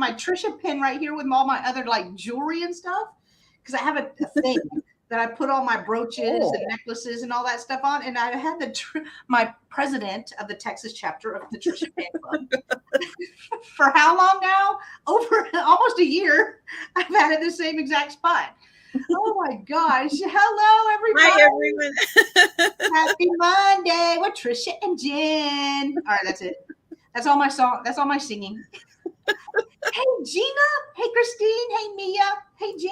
my Trisha pin right here with all my other like jewelry and stuff. Because I have a thing that I put all my brooches and necklaces and all that stuff on. And I had my president of the Texas chapter of the Trisha Fan Club for how long now? Over almost a year. I've had it the same exact spot. Oh my gosh. Hello, everybody. Hi, everyone. Happy Monday with Trisha and Jen. All right, that's it. That's all my song. That's all my singing. Hey, Gina. Hey, Christine. Hey, Mia. Hey, Jen.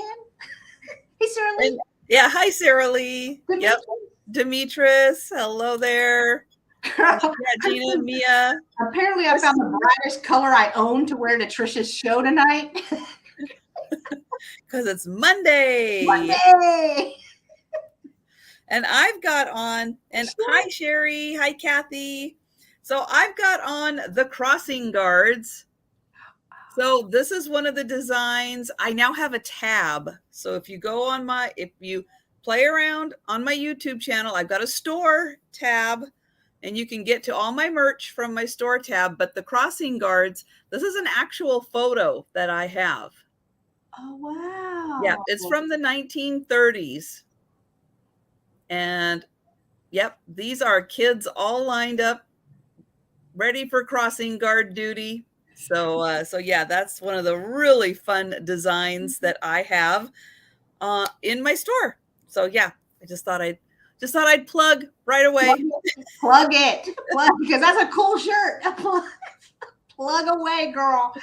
Hey, Sarah Lee. Yeah, hi, Sarah Lee. Yep. Demetrius. Hello there. Yeah, Gina and Mia. Apparently, I found the brightest color I own to wear to Trisha's show tonight. Because it's Monday. Monday. And I've got on, and hi, Sherry. Hi, Kathy. So I've got on the crossing guards. So this is one of the designs. I now have a tab. So if you go on if you play around on my YouTube channel, I've got a store tab and you can get to all my merch from my store tab. But the crossing guards, this is an actual photo that I have. Oh, wow. Yeah, it's from the 1930s. And yep, these are kids all lined up, ready for crossing guard duty. So yeah, that's one of the really fun designs that I have in my store. So yeah, I just thought I'd plug right away. Plug it, because that's a cool shirt. Plug away, girl.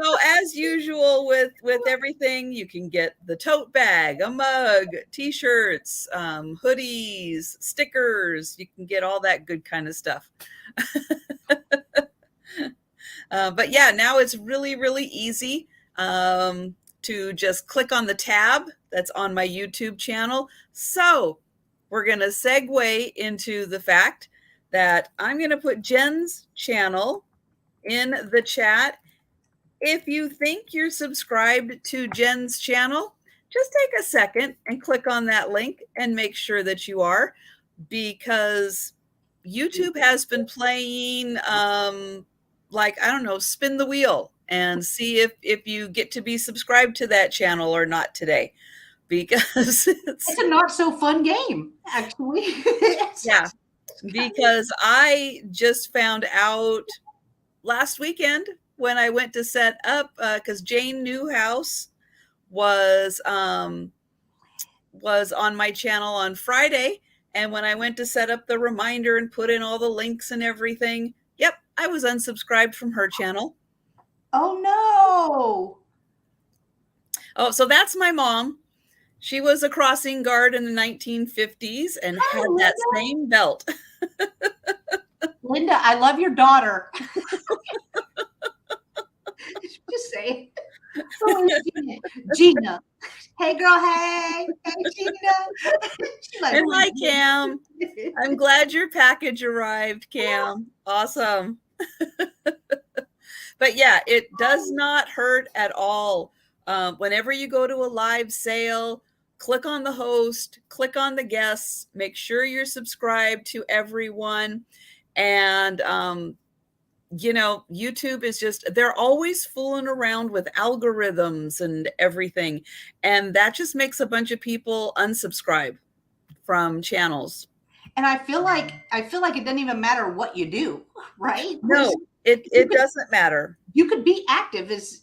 So as usual with everything, you can get the tote bag, a mug, t-shirts, hoodies, stickers. You can get all that good kind of stuff. But yeah, now it's really, really easy to just click on the tab that's on my YouTube channel. So we're going to segue into the fact that I'm going to put Jen's channel in the chat. If you think you're subscribed to Jen's channel, just take a second and click on that link and make sure that you are, because YouTube has been playing like, I don't know, spin the wheel and see if you get to be subscribed to that channel or not today, because it's a not so fun game, actually. Yeah, because I just found out last weekend when I went to set up, because Jane Newhouse was on my channel on Friday, and when I went to set up the reminder and put in all the links and everything, yep, I was unsubscribed from her channel. Oh no. Oh, so that's my mom. She was a crossing guard in the 1950s and had that same belt. Linda, I love your daughter. Just say, oh, Gina. Hey, girl. Hey, Gina. And hi, Cam. I'm glad your package arrived, Cam. Awesome. But yeah, it does not hurt at all. Whenever you go to a live sale, click on the host, click on the guests, make sure you're subscribed to everyone. And, YouTube is they're always fooling around with algorithms and everything. And that just makes a bunch of people unsubscribe from channels. And I feel like it doesn't even matter what you do, right? No, it doesn't matter. You could be active as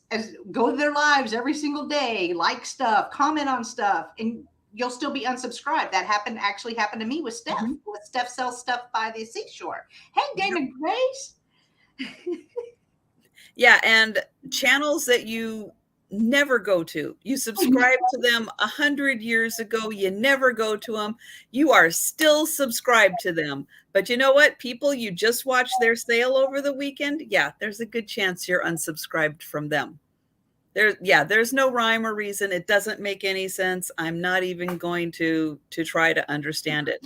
go to their lives every single day, like stuff, comment on stuff, and you'll still be unsubscribed. That actually happened to me with Steph. Mm-hmm. With Steph sells stuff by the seashore. Hey, Dana Grace. Yeah, and channels that you never go to. You subscribe to them 100 years ago. You never go to them. You are still subscribed to them. But you know what? People, you just watched their sale over the weekend. Yeah, there's a good chance you're unsubscribed from them. There's no rhyme or reason. It doesn't make any sense. I'm not even going to try to understand it.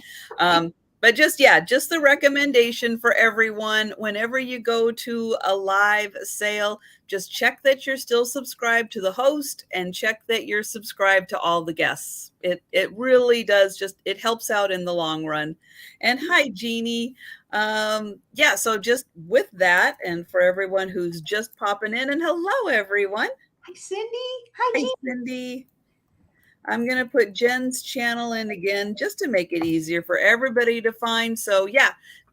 But just the recommendation for everyone, whenever you go to a live sale, just check that you're still subscribed to the host and check that you're subscribed to all the guests. It really does, it helps out in the long run. And hi, Jeannie. So just with that, and for everyone who's just popping in, and hello, everyone. Hi, Cindy. Hi, Cindy. I'm going to put Jen's channel in again just to make it easier for everybody to find. So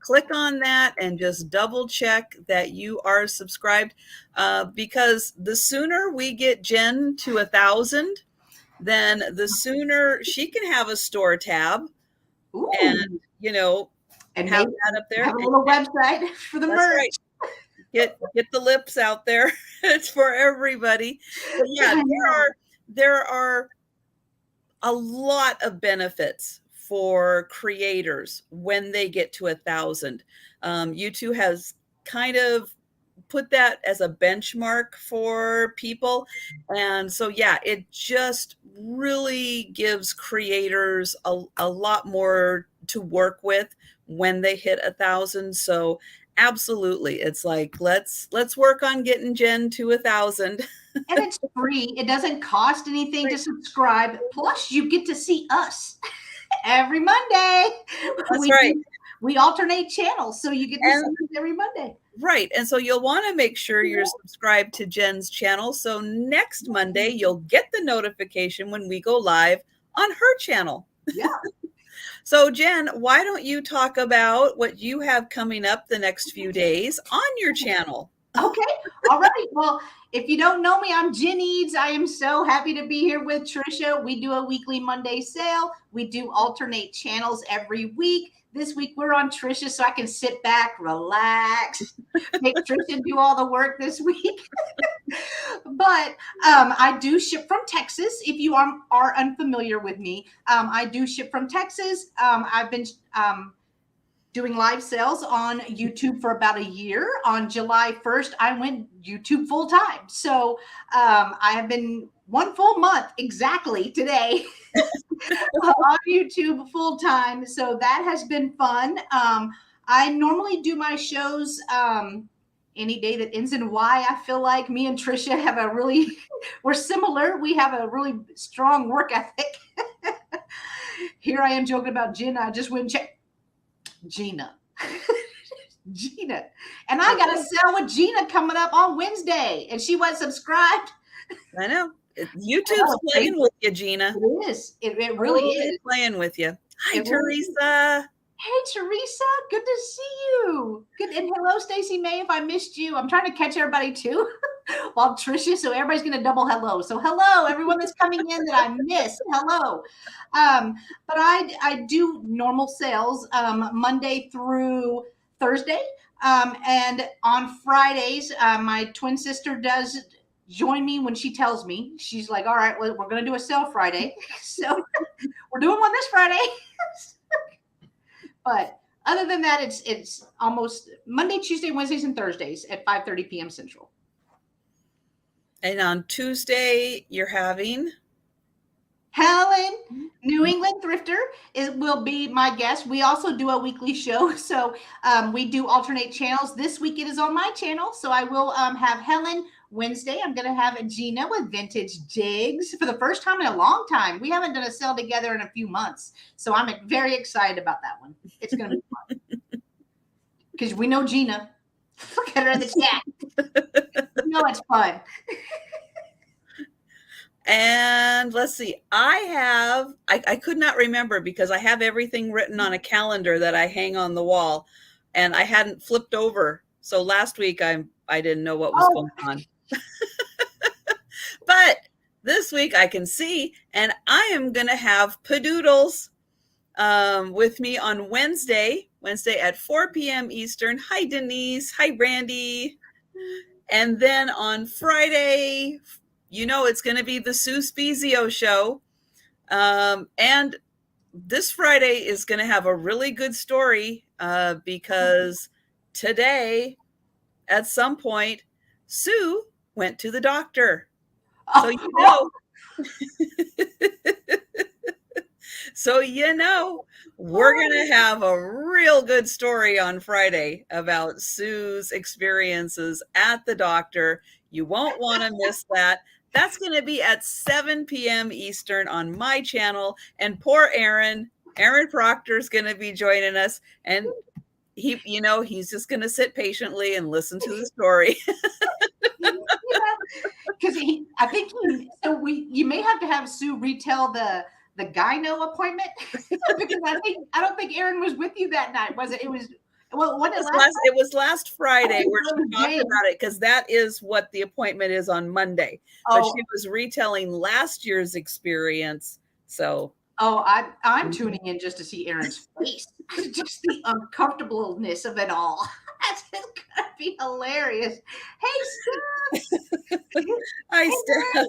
click on that and just double check that you are subscribed, because the sooner we get Jen to 1,000, then the sooner she can have a store tab. Ooh. And, and have that up there. Have a little website for the merch. Right. Get the lips out there. It's for everybody. But there are a lot of benefits for creators when they get to 1,000. YouTube has kind of put that as a benchmark for people. And so, it just really gives creators a lot more to work with when they hit 1,000. So absolutely. It's like, let's work on getting Jen to 1,000. And it's free. It doesn't cost anything to subscribe. Plus, you get to see us every Monday. That's right. We alternate channels, so you get to see us every Monday. Right. And so you'll want to make sure you're subscribed to Jen's channel. So next Monday, you'll get the notification when we go live on her channel. Yeah. So Jen, why don't you talk about what you have coming up the next few days on your channel? Okay. All right. Well, if you don't know me, I'm Jenneads. I am so happy to be here with Trisha. We do a weekly Monday sale. We do alternate channels every week. This week we're on Trisha, so I can sit back, relax, make Trisha do all the work this week. But I do ship from Texas. If you are unfamiliar with me, I do ship from Texas. I've been doing live sales on YouTube for about a year. On July 1st, I went YouTube full time. So I have been 1 full month exactly today on YouTube full time. So that has been fun. I normally do my shows any day that ends in Y. I feel like me and Trisha have we're similar. We have a really strong work ethic. Here I am joking about Gina. I just went and checked. Gina. And I got a sale with Gina coming up on Wednesday, and she wasn't subscribed. I know. YouTube's playing with you, Gina. It is. It really is. Playing with you. Hi, Teresa. Hey, Teresa. Good to see you. Good. And hello, Stacy May, if I missed you. I'm trying to catch everybody, too, while Trisha, so everybody's going to double hello. So hello, everyone that's coming in that I missed. Hello. But I do normal sales Monday through Thursday. And on Fridays, my twin sister does join me when she tells me. She's like, all right, well, we're going to do a sale Friday. So we're doing one this Friday. But other than that, it's almost Monday, Tuesday, Wednesdays, and Thursdays at 5:30 p.m. Central. And on Tuesday, you're having Helen, New England Thrifter, will be my guest. We also do a weekly show. So we do alternate channels. This week it is on my channel. So I will have Helen Wednesday. I'm going to have Gina with Vintage Jigs for the first time in a long time. We haven't done a sale together in a few months. So I'm very excited about that one. It's going to be fun. Because we know Gina. Look at her in the chat. You know it's fun. And let's see, I could not remember because I have everything written on a calendar that I hang on the wall, and I hadn't flipped over. So last week I didn't know what was going on. But this week I can see, and I am going to have Padoodles with me on Wednesday at 4 p.m. Eastern. Hi, Denise. Hi, Brandy. And then on Friday, it's going to be the Sue Spezio show. And this Friday is going to have a really good story because today, at some point, Sue went to the doctor. So So, we're going to have a real good story on Friday about Sue's experiences at the doctor. You won't want to miss that. That's going to be at 7 p.m. Eastern on my channel. And poor Aaron Proctor is going to be joining us. And he's just going to sit patiently and listen to the story. Because I think you may have to have Sue retell the gyno appointment because I don't think Aaron was with you that night, was it? It was it was last Friday where she talked about it, because that is what the appointment is on Monday. But she was retelling last year's experience. So I'm tuning in just to see Aaron's face, just the uncomfortableness of it all. That's just gonna be hilarious. Hey, Steph. Hi, Steph.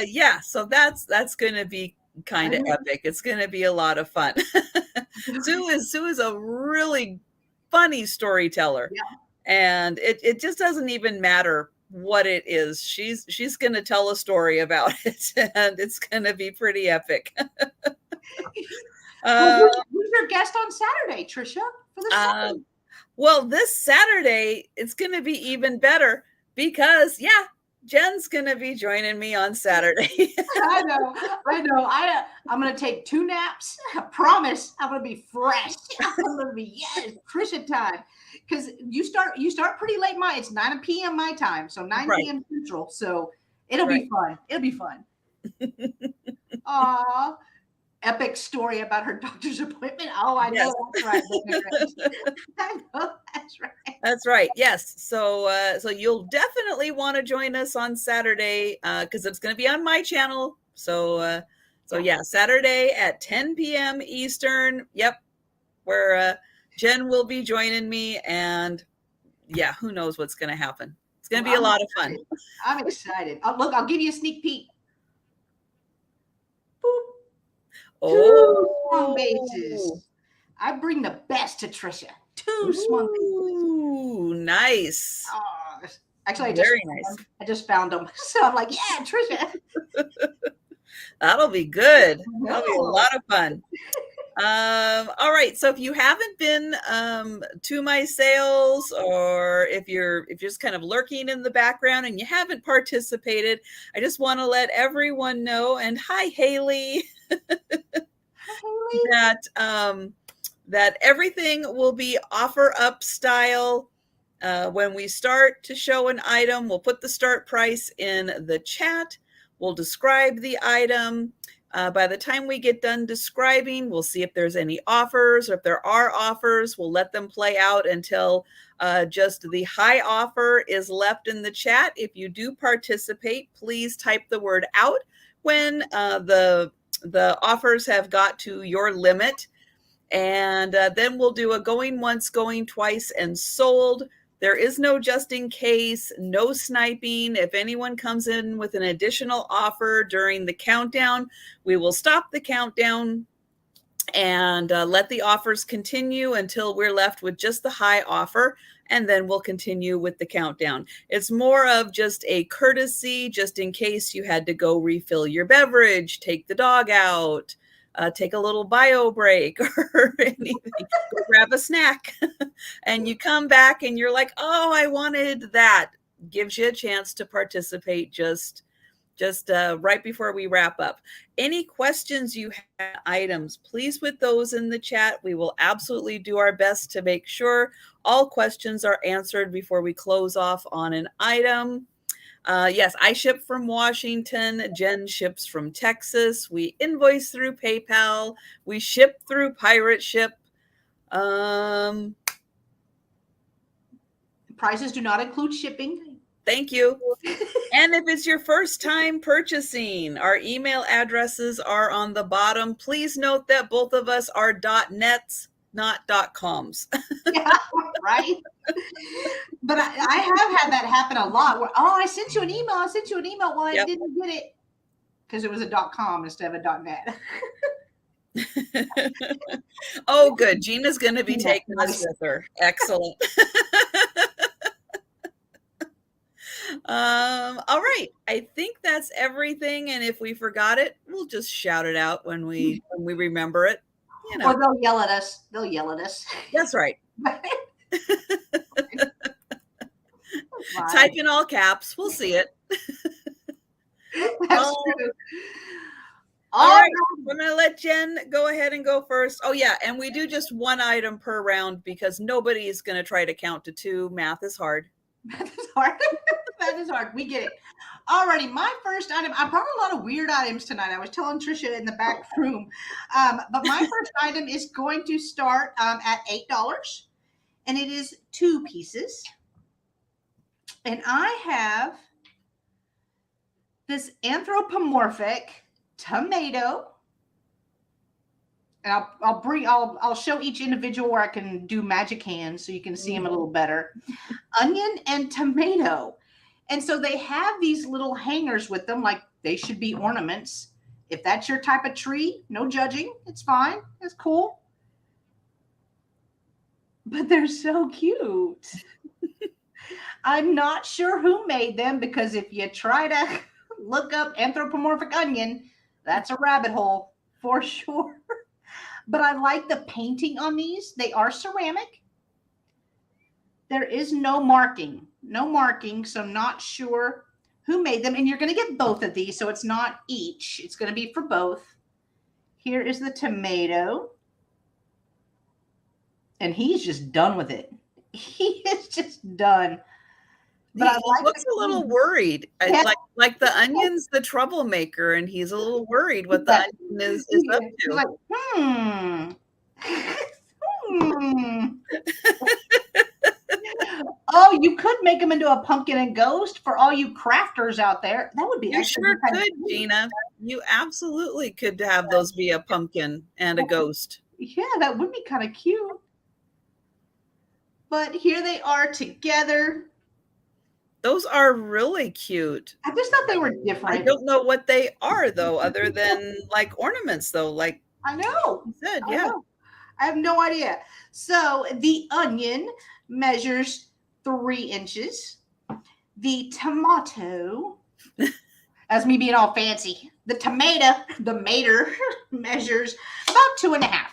Yeah, so that's going to be kind of epic. It's going to be a lot of fun. Sue is a really funny storyteller, and it just doesn't even matter what it is. She's going to tell a story about it, and it's going to be pretty epic. Who's your guest on Saturday, Trisha? For the well, this Saturday it's going to be even better because Jen's going to be joining me on Saturday. I know. I'm going to take 2 naps. I promise I'm going to be fresh. I'm going to be, Trisha time. Because you start pretty late. It's 9 p.m. my time. So 9 p.m. Central. So it'll be fun. It'll be fun. Aw. Epic story about her doctor's appointment. Oh, I know that's right. I know that's right. That's right. Yes. So you'll definitely want to join us on Saturday because it's going to be on my channel. So Saturday at 10 p.m. Eastern. Yep, where Jen will be joining me, and who knows what's going to happen. It's going to be a lot of fun. I'm excited. I'll give you a sneak peek. Boop. 2 swung bases. I bring the best to Trisha. 2 swung bases. Ooh, nice. Actually, Very nice. I just found them. So I'm like, Trisha. That'll be good. That'll be a lot of fun. All right. So if you haven't been to my sales, or if you're just kind of lurking in the background and you haven't participated, I just want to let everyone know. And hi, Haley. That everything will be offer up style. When we start to show an item, we'll put the start price in the chat. We'll describe the item. By the time we get done describing, we'll see if there's any offers, or if there are offers, we'll let them play out until just the high offer is left in the chat. If you do participate, please type the word out when the offers have got to your limit. And then we'll do a going once, going twice, and sold. There is no just in case, no sniping. If anyone comes in with an additional offer during the countdown, we will stop the countdown and let the offers continue until we're left with just the high offer, and then we'll continue with the countdown. It's more of just a courtesy, just in case you had to go refill your beverage, take the dog out, take a little bio break or anything, go grab a snack, and you come back and you're like, oh, I wanted that. Gives you a chance to participate just right before we wrap up. Any questions you have, items, please put those in the chat. We will absolutely do our best to make sure all questions are answered before we close off on an item. Yes, I ship from Washington. Jen ships from Texas. We invoice through PayPal. We ship through Pirate Ship. Prices do not include shipping. Thank you. And if it's your first time purchasing, our email addresses are on the bottom. Please note that both of us are .nets, not .coms. Yeah, right. But I have had that happen a lot. Where, I sent you an email. Well, I didn't get it because it was a .com instead of a .net. Oh, good. Gina's going to be taking us with her. Excellent. All right. I think that's everything. And if we forgot it, we'll just shout it out when we remember it. You know. Or they'll yell at us. They'll yell at us. That's right. Fine. Type in all caps. We'll see it. That's true. All right. I'm going to let Jen go ahead and go first. Oh, yeah. And we do just one item per round because nobody is going to try to count to 2. Math is hard. Math is hard. That is hard. We get it. Alrighty, my first item. I brought a lot of weird items tonight. I was telling Trisha in the back room. But my first item is going to start at $8. And it is 2 pieces. And I have this anthropomorphic tomato. And I'll show each individual where I can do magic hands so you can see them a little better. Onion and tomato. And so they have these little hangers with them, like they should be ornaments. If that's your type of tree, no judging. It's fine. It's cool. But they're so cute. I'm not sure who made them because if you try to look up anthropomorphic onion, that's a rabbit hole for sure. But I like the painting on these. They are ceramic. There is no marking, so I'm not sure who made them. And you're going to get both of these, so it's not each. It's going to be for both. Here is the tomato. And he's just done with it. He is just done. But he looks a little worried. Yeah. Like the onion's the troublemaker, and he's a little worried what the onion is up to. He's like, Oh, you could make him into a pumpkin and ghost for all you crafters out there. That would be You sure could, Gina. You absolutely could have those be a pumpkin and a ghost. Yeah, that would be kind of cute. But here they are together. Those are really cute. I just thought they were different. I don't know what they are, though, other than like ornaments, though. Like I know. You said, yeah. I have no idea. So the onion measures 3 inches. The tomato, as me being all fancy, the mater measures about 2.5.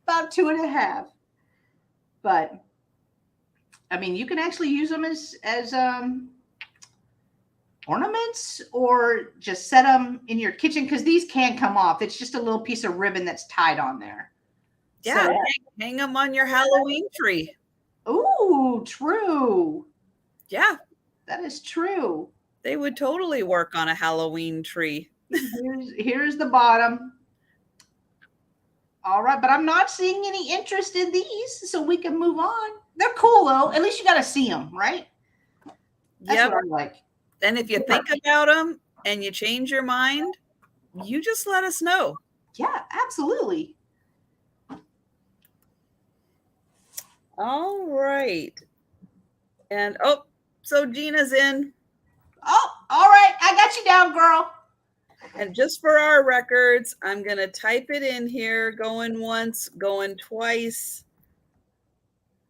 About 2.5. But I mean, you can actually use them as ornaments or just set them in your kitchen because these can come off. It's just a little piece of ribbon that's tied on there. Yeah, so, hang them on your Halloween tree. Ooh, true. Yeah. That is true. They would totally work on a Halloween tree. Here's the bottom. All right, but I'm not seeing any interest in these, so we can move on. They're cool, though. At least you got to see them, right? That's what I like. And if you think about them and you change your mind, you just let us know. Yeah, absolutely. All right. And, so Gina's in. Oh, all right. I got you down, girl. And just for our records, I'm going to type it in here. Going once, going twice.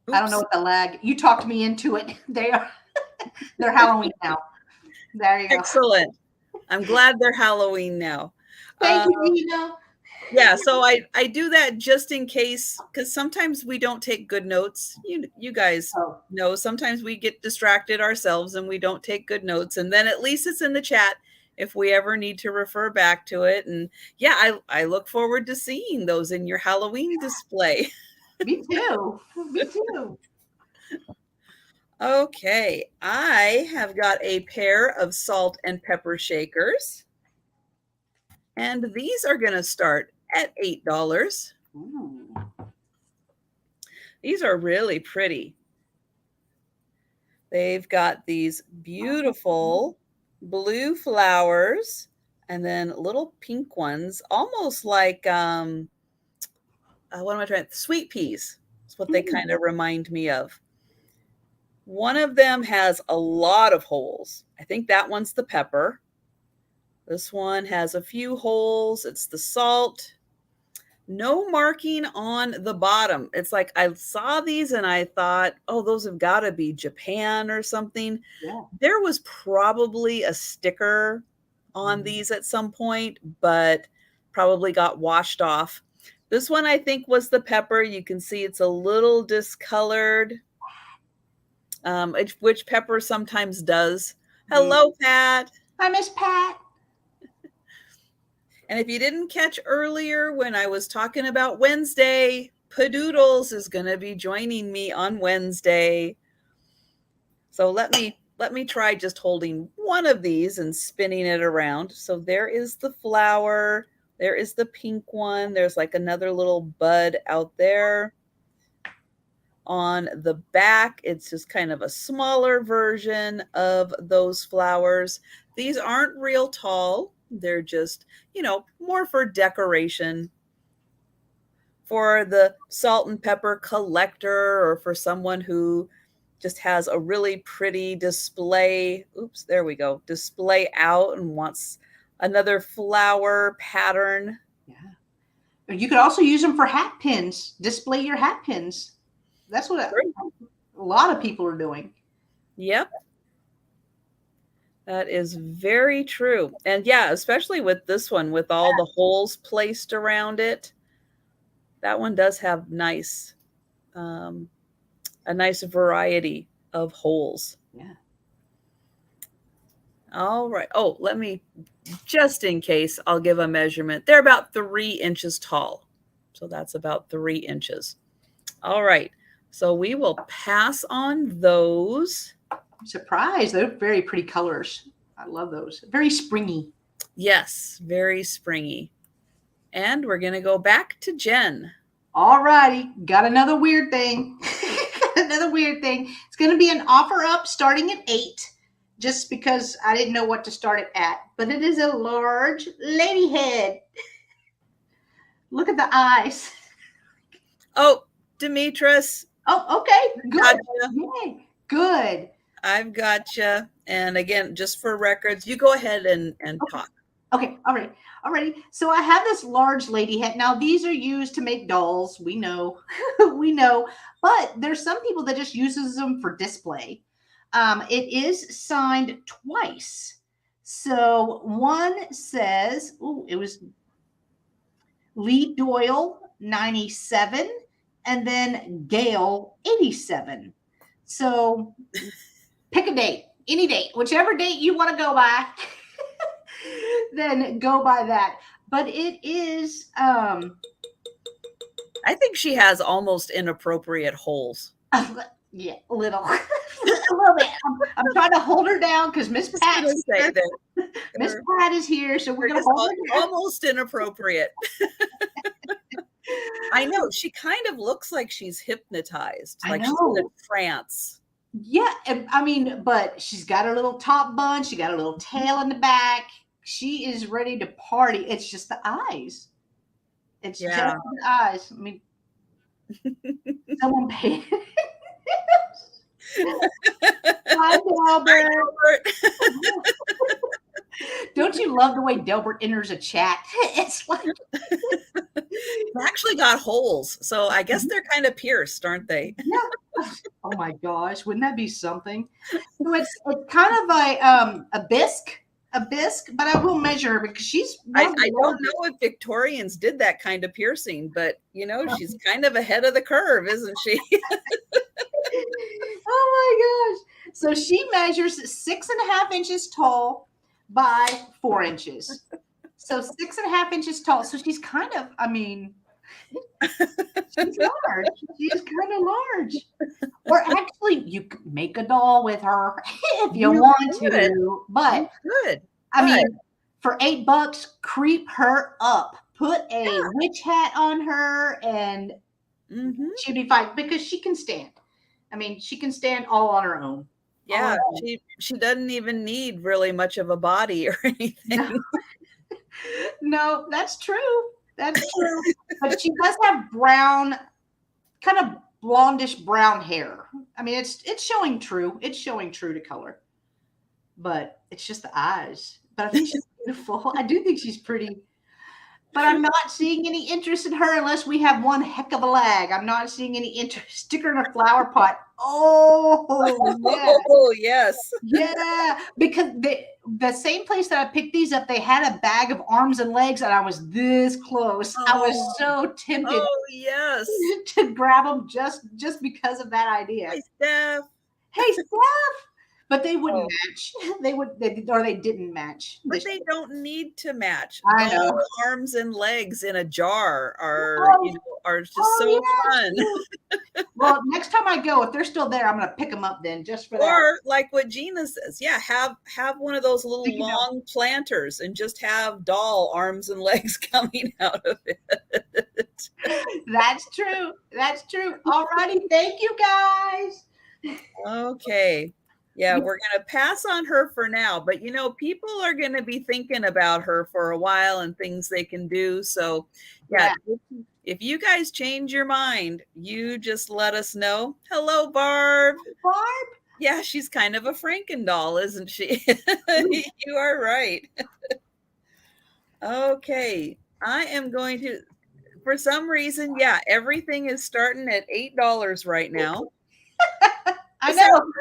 Oops. I don't know what the lag. You talked me into it. They're Halloween now. There you go. Excellent. I'm glad they're Halloween now. Thank you, Gina. Yeah, so I do that just in case, because sometimes we don't take good notes. You guys know sometimes we get distracted ourselves and we don't take good notes. And then at least it's in the chat if we ever need to refer back to it. And yeah, I look forward to seeing those in your Halloween display. Me too. Me too. Okay, I have got a pair of salt and pepper shakers. And these are going to start at $8. Ooh. These are really pretty. They've got these beautiful blue flowers and then little pink ones, almost like, what am I trying? Sweet peas. That's what they kind of remind me of. One of them has a lot of holes. I think that one's the pepper. This one has a few holes. It's the salt. no marking on the bottom. It's like I saw these and I thought, oh, those have got to be Japan or something. Yeah. There was probably a sticker on these at some point, but probably got washed off. This one I think was the pepper. You can see it's a little discolored, which pepper sometimes does. Hello, Pat. Hi, Miss Pat. And if you didn't catch earlier when I was talking about Wednesday, Padoodles is going to be joining me on Wednesday. So let me try just holding one of these and spinning it around. So there is the flower. There is the pink one. There's like another little bud out there. On the back, it's just kind of a smaller version of those flowers. These aren't real tall. They're just, more for decoration. For the salt and pepper collector, or for someone who just has a really pretty display. Oops, there we go. Display out and wants another flower pattern. Yeah. You could also use them for hat pins. Display your hat pins. That's what a lot of people are doing. Yep. That is very true. And yeah, especially with this one, with all the holes placed around it, that one does have a nice variety of holes. Yeah. All right. Oh, let me, just in case, I'll give a measurement. They're about 3 inches tall. So that's about 3 inches. All right. So we will pass on those. Surprise. They're very pretty colors. I love those. Very springy. Yes, very springy. And we're going to go back to Jen. All righty. Got another weird thing. Another weird thing. It's going to be an offer up starting at 8, just because I didn't know what to start it at. But it is a large lady head. Look at the eyes. Oh, Demetris. Oh, okay. Good. Gotcha. Yay. Good. I've gotcha. And again, just for records, you go ahead and talk. Okay. All right. Alrighty. So I have this large lady head. Now these are used to make dolls. We know, we know, but there's some people that just uses them for display. It is signed twice. So one says, it was Lee Doyle 97 and then Gail 87. So pick a date, any date, whichever date you want to go by. Then go by that. But it is I think she has almost inappropriate holes. Yeah, a little. A little bit. I'm trying to hold her down because Miss Pat is here. Miss Pat is here, so we're gonna hold her down. Almost inappropriate. I know, she kind of looks like she's hypnotized, like she's in a trance. Yeah, I mean, but she's got her little top bun, she got a little tail in the back. She is ready to party. It's just the eyes. It's just the eyes. I mean, someone paid. Hi, Delbert. Don't you love the way Delbert enters a chat? It's like they actually got holes, so I guess they're kind of pierced, aren't they? Yeah. Oh my gosh, wouldn't that be something? So it's kind of a bisque. But I will measure her because she's. I don't know if Victorians did that kind of piercing, but she's kind of ahead of the curve, isn't she? Oh my gosh! So she measures 6.5 inches tall by 4 inches. So 6.5 inches tall. So she's kind of. I mean, she's large. She is kind of large. Or actually, you could make a doll with her if you want to. But I mean, for $8, creep her up. Put a witch hat on her, and she'd be fine because she can stand. I mean, she can stand all on her own. Yeah, she doesn't even need really much of a body or anything. No, that's true. That's true. But she does have brown, kind of blondish brown hair. I mean, it's showing true. It's showing true to color. But it's just the eyes. But I think she's beautiful. I do think she's pretty. but I'm not seeing any interest in her unless we have one heck of a lag. I'm not seeing any interest. Stick her in a flower pot. Oh, yes. Oh, yes. Yeah, because the same place that I picked these up, they had a bag of arms and legs, and I was this close. I was so tempted Oh, yes. to grab them just because of that idea. Hi, Steph. Hey, Steph! But they wouldn't Oh. match. They didn't match. But they don't need to match. I know. Doll arms and legs in a jar are, are just so yeah, fun. Well, next time I go, if they're still there, I'm going to pick them up then, just for that. Or like what Gina says, yeah, have one of those little long planters and just have doll arms and legs coming out of it. That's true. That's true. All righty. Thank you, guys. Okay. Yeah, we're going to pass on her for now, but people are going to be thinking about her for a while and things they can do. So, yeah. If you guys change your mind, you just let us know. Hello, Barb. Barb? Yeah, she's kind of a Franken doll, isn't she? You are right. Okay. I am going to, for some reason, yeah, everything is starting at $8 right now. I know.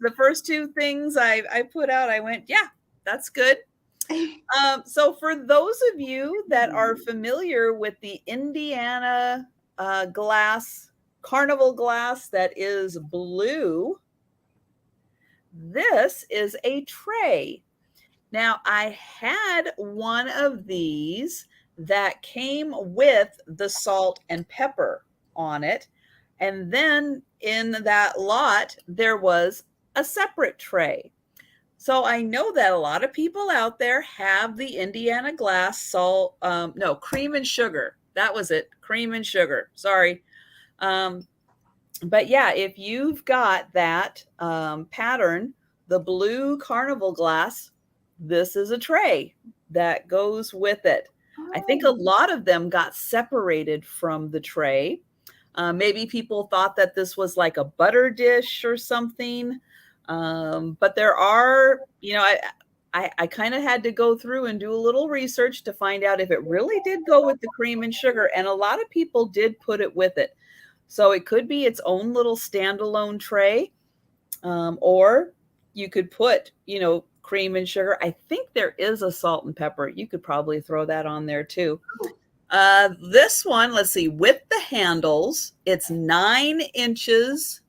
The first two things I put out, I went, yeah, that's good. So for those of you that are familiar with the Indiana glass, carnival glass that is blue, this is a tray. Now, I had one of these that came with the salt and pepper on it. And then in that lot, there was a separate tray. So I know that a lot of people out there have the Indiana glass salt, no, cream and sugar. That was it, cream and sugar. Sorry. But yeah, if you've got that pattern, the blue carnival glass, this is a tray that goes with it. I think a lot of them got separated from the tray. Maybe people thought that this was like a butter dish or something. But there are, I kind of had to go through and do a little research to find out if it really did go with the cream and sugar. And a lot of people did put it with it. So it could be its own little standalone tray, or you could put, cream and sugar. I think there is a salt and pepper. You could probably throw that on there too. This one, let's see, with the handles, it's 9 inches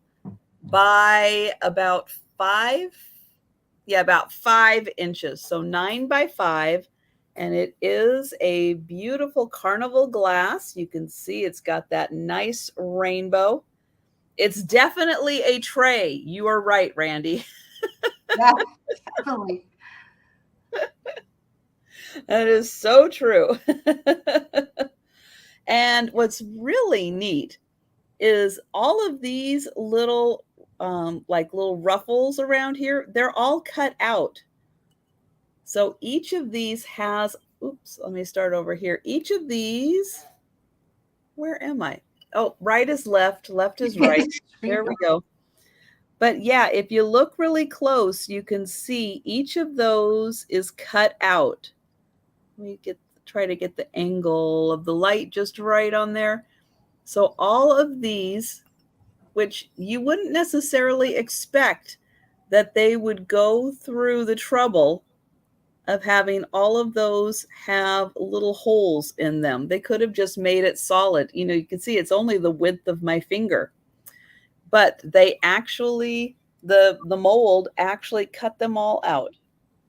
by about 5 inches. So 9 by 5. And it is a beautiful carnival glass. You can see it's got that nice rainbow. It's definitely a tray. You are right, Randy. Yeah, definitely. That is so true. And what's really neat is all of these little, like little ruffles around here, they're all cut out. So each of these has, oops, let me start over here. Each of these, where am I? Oh, right is left, left is right. There we go. But yeah, if you look really close, you can see each of those is cut out. Let me try to get the angle of the light just right on there. So all of these, which you wouldn't necessarily expect that they would go through the trouble of having all of those have little holes in them. They could have just made it solid. You can see it's only the width of my finger. But they actually, the mold actually cut them all out.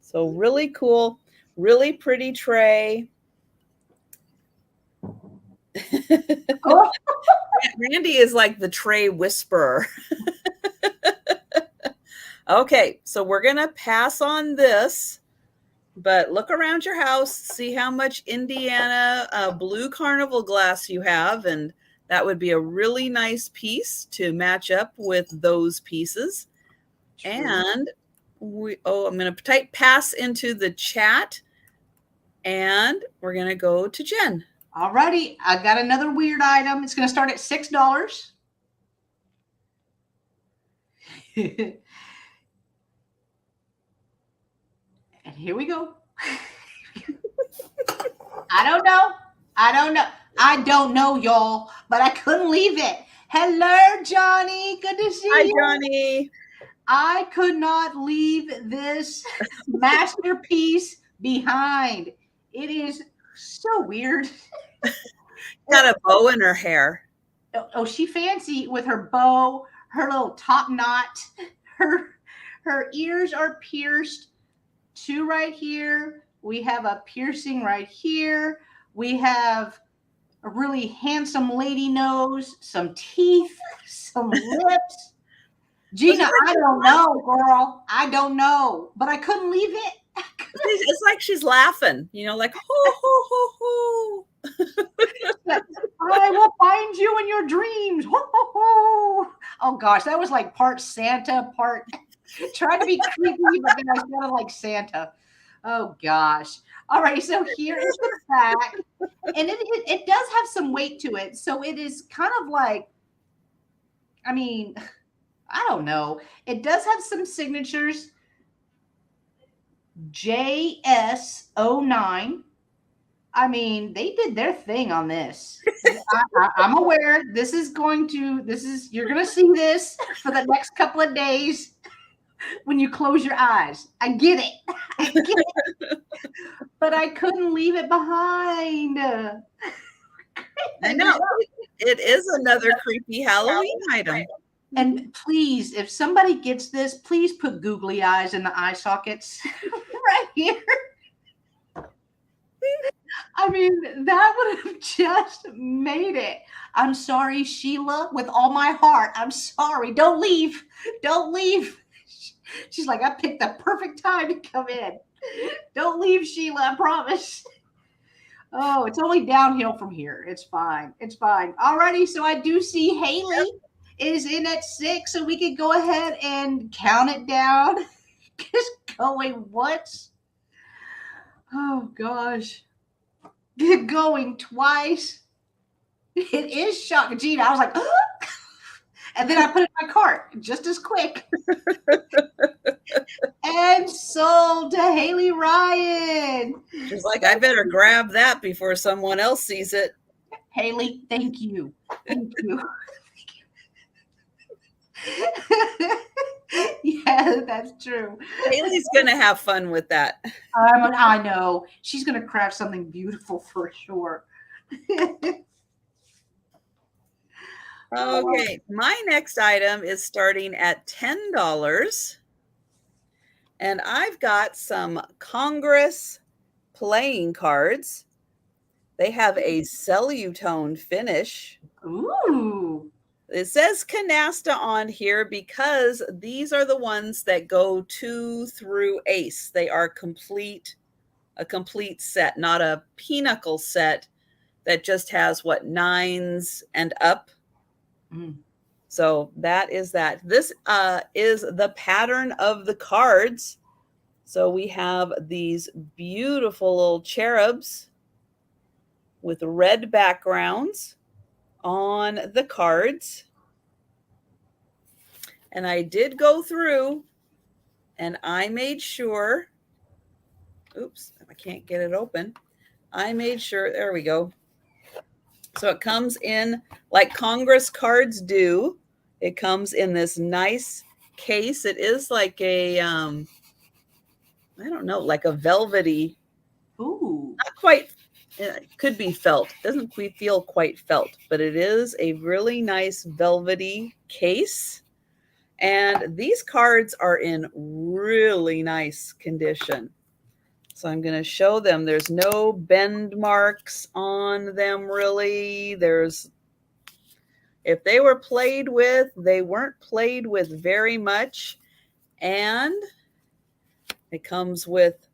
So really cool, really pretty tray. Oh. Randy is like the tray whisperer. Okay, so we're going to pass on this, but look around your house, see how much Indiana blue carnival glass you have, and that would be a really nice piece to match up with those pieces. True. And I'm going to type pass into the chat, and we're going to go to Jen. All righty. I got another weird item. It's going to start at $6. And here we go. I don't know. I don't know. I don't know, y'all, but I couldn't leave it. Hello, Johnny. Good to see Hi, you. Johnny. I could not leave this masterpiece behind. It is so weird. Got a bow in her hair. Oh, she fancy with her bow, her little top knot, her ears are pierced, two right here. We have a piercing right here. We have a really handsome lady nose, some teeth, some lips. Gina, I don't know, girl. I don't know, but I couldn't leave it. It's like she's laughing, like ho ho ho ho. I will find you in your dreams. Ho, ho, ho. Oh gosh, that was like part Santa, part trying to be creepy, but then I sounded like Santa. Oh gosh. All right, so here is the back, and it does have some weight to it. So it is kind of like, I mean, I don't know. It does have some signatures. JS09. I mean, they did their thing on this. I'm aware you're going to see this for the next couple of days when you close your eyes. I get it. I get it. But I couldn't leave it behind. I know. It is another creepy Halloween item. And please, if somebody gets this, please put googly eyes in the eye sockets right here. I mean, that would have just made it. I'm sorry, Sheila, with all my heart. I'm sorry. Don't leave. Don't leave. She's like, I picked the perfect time to come in. Don't leave, Sheila. I promise. Oh, it's only downhill from here. It's fine. It's fine. Alrighty, so I do see Haley is in at 6, so we could go ahead and count it down. Just going once. Oh gosh. Going twice. It is shocking. Gina, I was like, oh! And then I put it in my cart just as quick. And sold to Haley Ryan. She's like, I better grab that before someone else sees it. Haley, thank you. Thank you. Yeah, that's true. Haley's gonna have fun with that. I know. She's gonna craft something beautiful for sure. Okay, my next item is starting at $10. And I've got some Congress playing cards. They have a cellutone finish. Ooh. It says canasta on here because these are the ones that go 2 through ace. They are a complete set, not a pinochle set that just has what, 9s and up. So that is that. This is the pattern of the cards. So we have these beautiful little cherubs with red backgrounds on the cards. And I did go through and I made sure, oops, I can't get it open. I made sure, there we go. So it comes in like Congress cards do. It comes in this nice case. It is like a, I don't know, like a velvety. Ooh. Not quite, it could be felt. Doesn't feel quite felt, but it is a really nice velvety case. And these cards are in really nice condition. So I'm going to show them. There's no bend marks on them, really. If they were played with, they weren't played with very much. And it comes with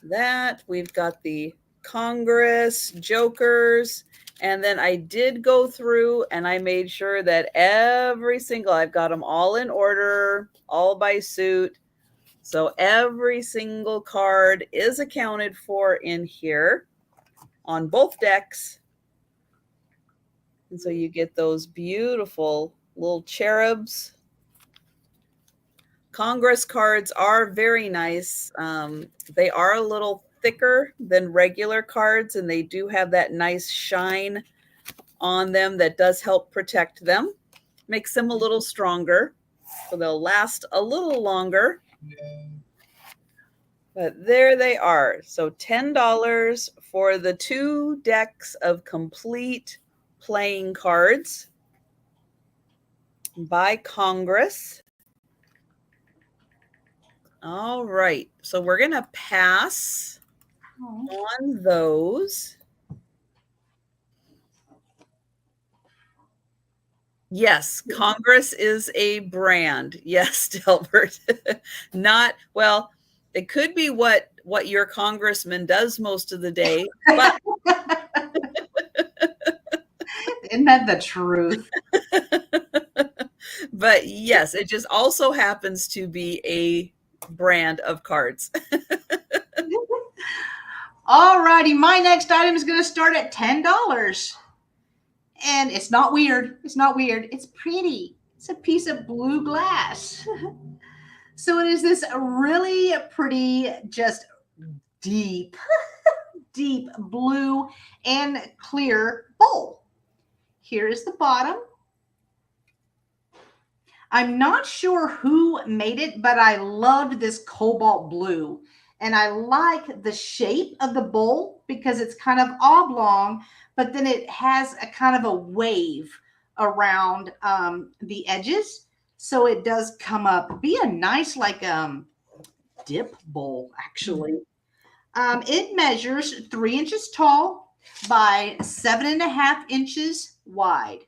that. We've got the Congress jokers. And then I did go through and I made sure that I've got them all in order, all by suit. So every single card is accounted for in here on both decks. And so you get those beautiful little cherubs. Congress cards are very nice. They are a little thicker than regular cards, and they do have that nice shine on them that does help protect them. Makes them a little stronger, so they'll last a little longer. But there they are. So $10 for the 2 decks of complete playing cards by Congress. All right. So we're going to pass on those. Yes, Congress is a brand. Yes, Delbert. Not, well, it could be what your congressman does most of the day, but Isn't that the truth? but yes, it just also happens to be a brand of cards. All righty, my next item is going to start at $10. And it's not weird. It's not weird. It's pretty. It's a piece of blue glass. So it is this really pretty, just deep, deep blue and clear bowl. Here is the bottom. I'm not sure who made it, but I loved this cobalt blue. And I like the shape of the bowl because it's kind of oblong, but then it has a kind of a wave around the edges. So it does come up, be a nice like dip bowl, actually. It measures 3 inches tall by 7.5 inches wide.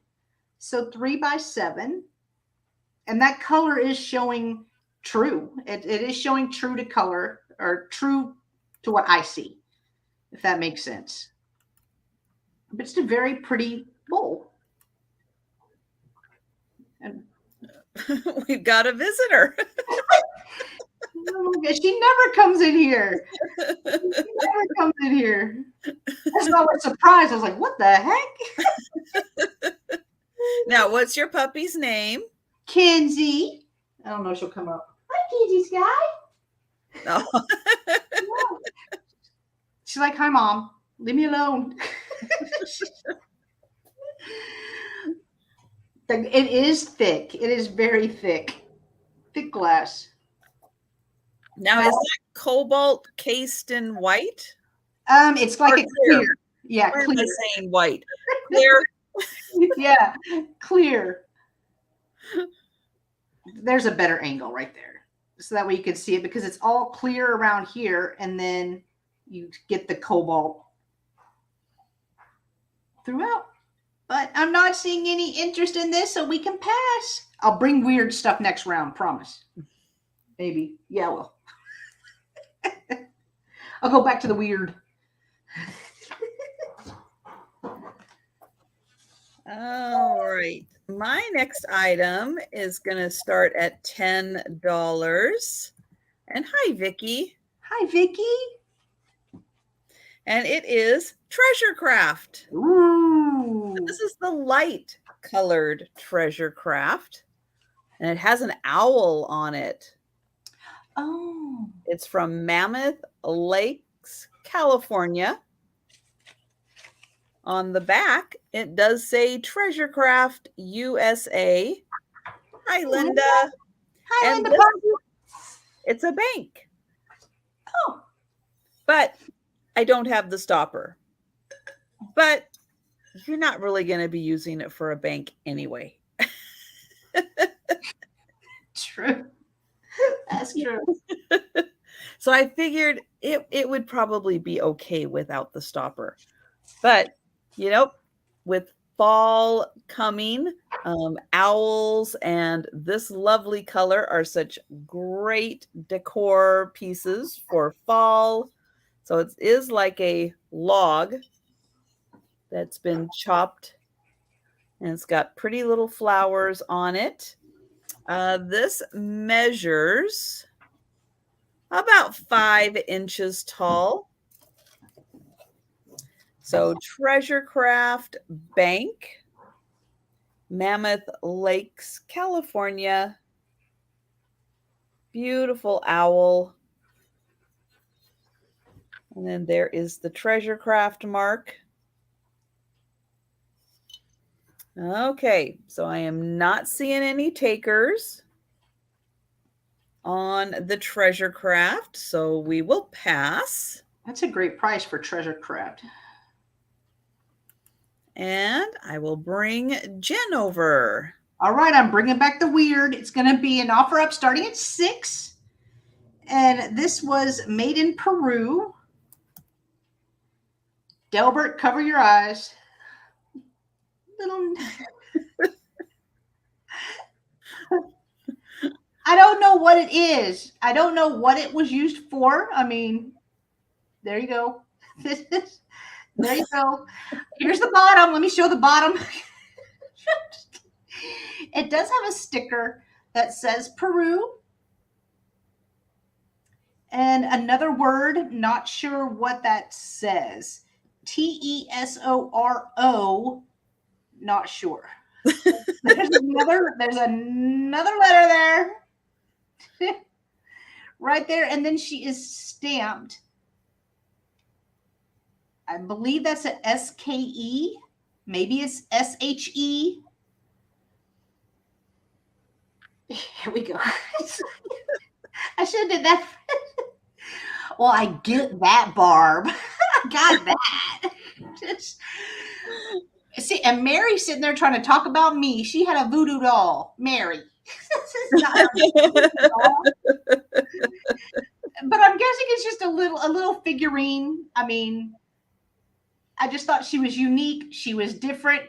So 3 by 7. And that color is showing true. It is showing true to color, or true to what I see, if that makes sense. But it's a very pretty bowl. And we've got a visitor. She never comes in here. She never comes in here. That's not a surprise. I was like, what the heck? Now, what's your puppy's name? Kenzie. I don't know if she'll come up. Hi, Kenzie Sky. No. She's like, hi, Mom. Leave me alone. It is thick. It is very thick. Thick glass. Now, is that cobalt cased in white? It's like a clear. Yeah, clear. Clear. I'm saying white. Clear. Yeah, clear. There's a better angle right there. So that way you can see it, because it's all clear around here, and then you get the cobalt throughout. But I'm not seeing any interest in this, so we can pass. I'll bring weird stuff next round, promise. Maybe. Yeah, well. I'll go back to the weird. All right. My next item is going to start at $10. And hi, Vicki. Hi, Vicki. And it is Treasure Craft. Ooh. This is the light colored Treasure Craft. And it has an owl on it. Oh. It's from Mammoth Lakes, California. On the back, it does say Treasure Craft USA. Hi, Linda. Hi, and Linda. It's a bank. Oh. But I don't have the stopper. But you're not really going to be using it for a bank anyway. True. That's true. So I figured it would probably be okay without the stopper. But, you know, with fall coming, owls and this lovely color are such great decor pieces for fall. So it is like a log that's been chopped, and it's got pretty little flowers on it. This measures about 5 inches tall. So Treasure Craft Bank, Mammoth Lakes, California. Beautiful owl. And then there is the treasure craft mark. Okay, so I am not seeing any takers on the treasure craft, so we will pass. That's a great price for treasure craft. And I will bring Jen over. All right, I'm bringing back the weird. It's going to be an offer up starting at $6. And this was made in Peru. Delbert, cover your eyes. Little. I don't know what it is. I don't know what it was used for. I mean, there you go. There you go. Here's the bottom. Let me show the bottom. It does have a sticker that says Peru. And another word, not sure what that says. TESORO, not sure. There's another letter there. Right there. And then she is stamped. I believe that's an SKE. Maybe it's SHE. Here we go. I should have did that. Well, I get that, Barb. I got that. See, and Mary's sitting there trying to talk about me. She had a voodoo doll, Mary. Not a voodoo doll. But I'm guessing it's just a little figurine. I mean, I just thought she was unique. She was different.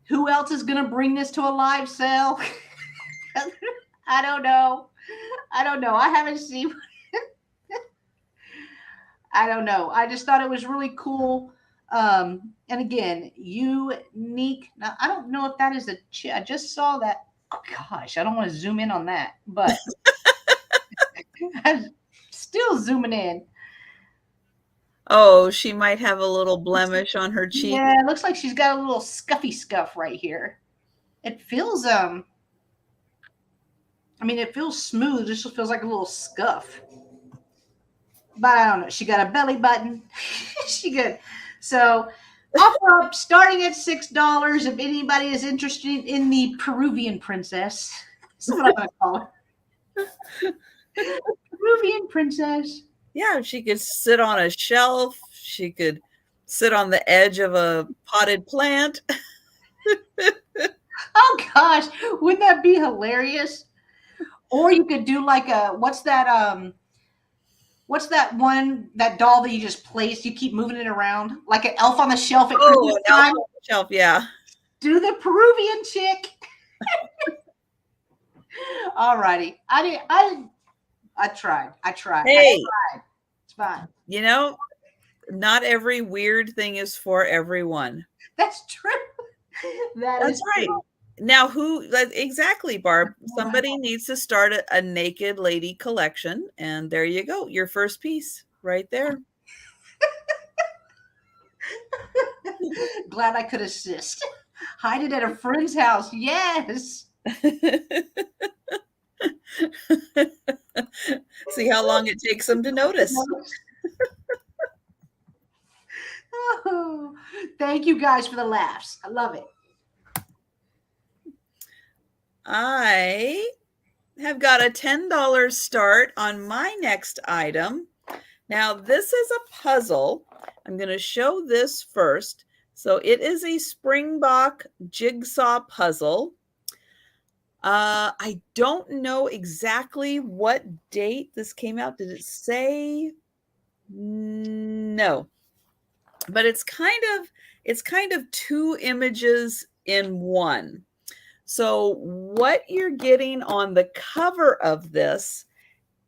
Who else is going to bring this to a live sale? I don't know. I haven't seen. I don't know. I just thought it was really cool. And again, unique. Now, I don't know if that is I just saw that. Oh, gosh, I don't want to zoom in on that, but I'm still zooming in. Oh, she might have a little blemish on her cheek. Yeah, it looks like she's got a little scuffy scuff right here. It feels, I mean, it feels smooth. It just feels like a little scuff. But I don't know. She got a belly button. She good. So offer up starting at $6 if anybody is interested in the Peruvian princess. That's what I'm going to call her. Peruvian princess. Yeah, she could sit on a shelf. She could sit on the edge of a potted plant. Oh, gosh. Wouldn't that be hilarious? Or you could do like what's that one, that doll that you just place, you keep moving it around like an elf on the shelf at Christmas time? Elf on the shelf, yeah. Do the Peruvian chick. All righty. I tried. Hey, it's fine. You know, not every weird thing is for everyone. That's true. That's right. True. Now, exactly, Barb? Somebody needs to start a naked lady collection, and there you go. Your first piece right there. Glad I could assist. Hide it at a friend's house. Yes. See how long it takes them to notice. Oh, thank you guys for the laughs. I love it. I have got a $10 start on my next item. Now, this is a puzzle. I'm going to show this first. So it is a Springbok jigsaw puzzle. I don't know exactly what date this came out. Did it say? No. But it's kind of two images in one. So what you're getting on the cover of this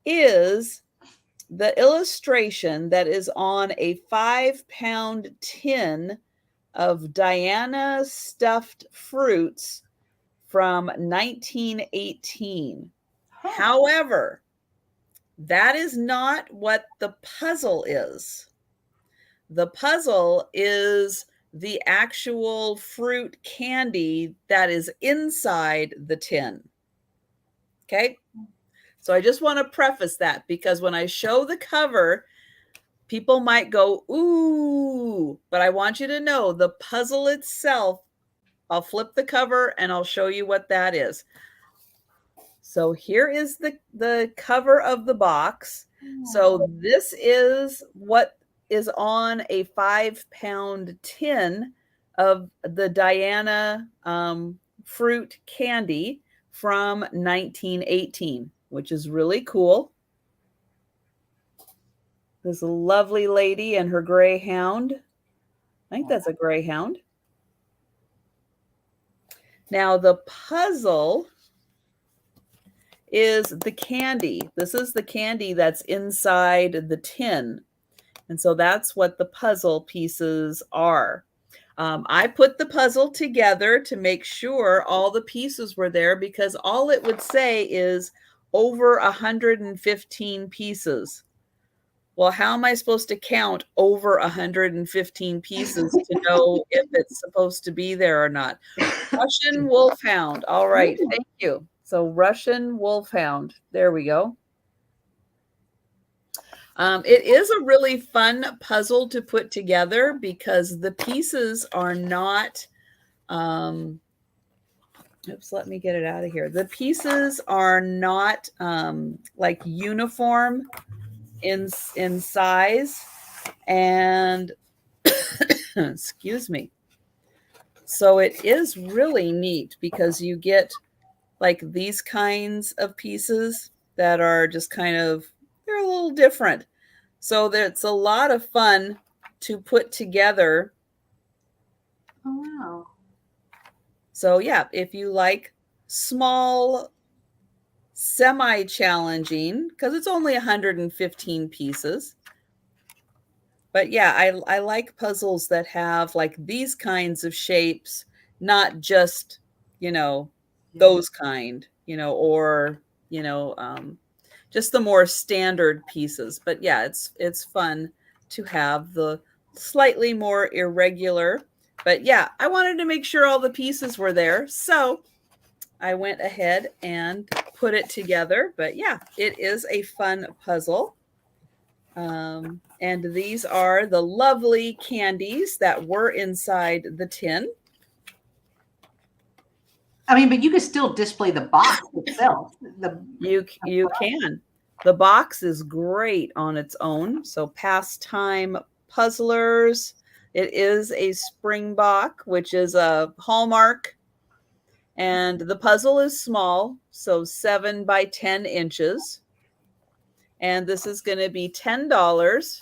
is the illustration that is on a 5-pound tin of Diana stuffed fruits from 1918. However, that is not what the puzzle is. The puzzle is the actual fruit candy that is inside the tin. Okay. So I just want to preface that, because when I show the cover, people might go, ooh, but I want you to know the puzzle itself, I'll flip the cover and I'll show you what that is. So here is the cover of the box. So this is what is on a 5-pound tin of the Diana fruit candy from 1918, which is really cool. There's a lovely lady and her greyhound. I think that's a greyhound. Now the puzzle is the candy. This is the candy that's inside the tin. And so that's what the puzzle pieces are. I put the puzzle together to make sure all the pieces were there because all it would say is over 115 pieces. Well, how am I supposed to count over 115 pieces to know if it's supposed to be there or not? Russian wolfhound. All right, thank you. So Russian wolfhound. There we go. It is a really fun puzzle to put together because the pieces are not, oops, let me get it out of here. The pieces are not like uniform in size and, excuse me. So it is really neat because you get like these kinds of pieces that are just kind of, they're a little different. So it's a lot of fun to put together. Oh, wow. So yeah, if you like small, semi-challenging, because it's only 115 pieces. But yeah, I like puzzles that have like these kinds of shapes, not just, you know, those kind, you know, or, you know, just the more standard pieces. But yeah, it's fun to have the slightly more irregular. But yeah, I wanted to make sure all the pieces were there. So I went ahead and put it together. But yeah, it is a fun puzzle. And these are the lovely candies that were inside the tin. I mean, but you can still display the box itself. You can. The box is great on its own. So pastime puzzlers. It is a Springbok, which is a Hallmark. And the puzzle is small, so 7 by 10 inches. And this is going to be $10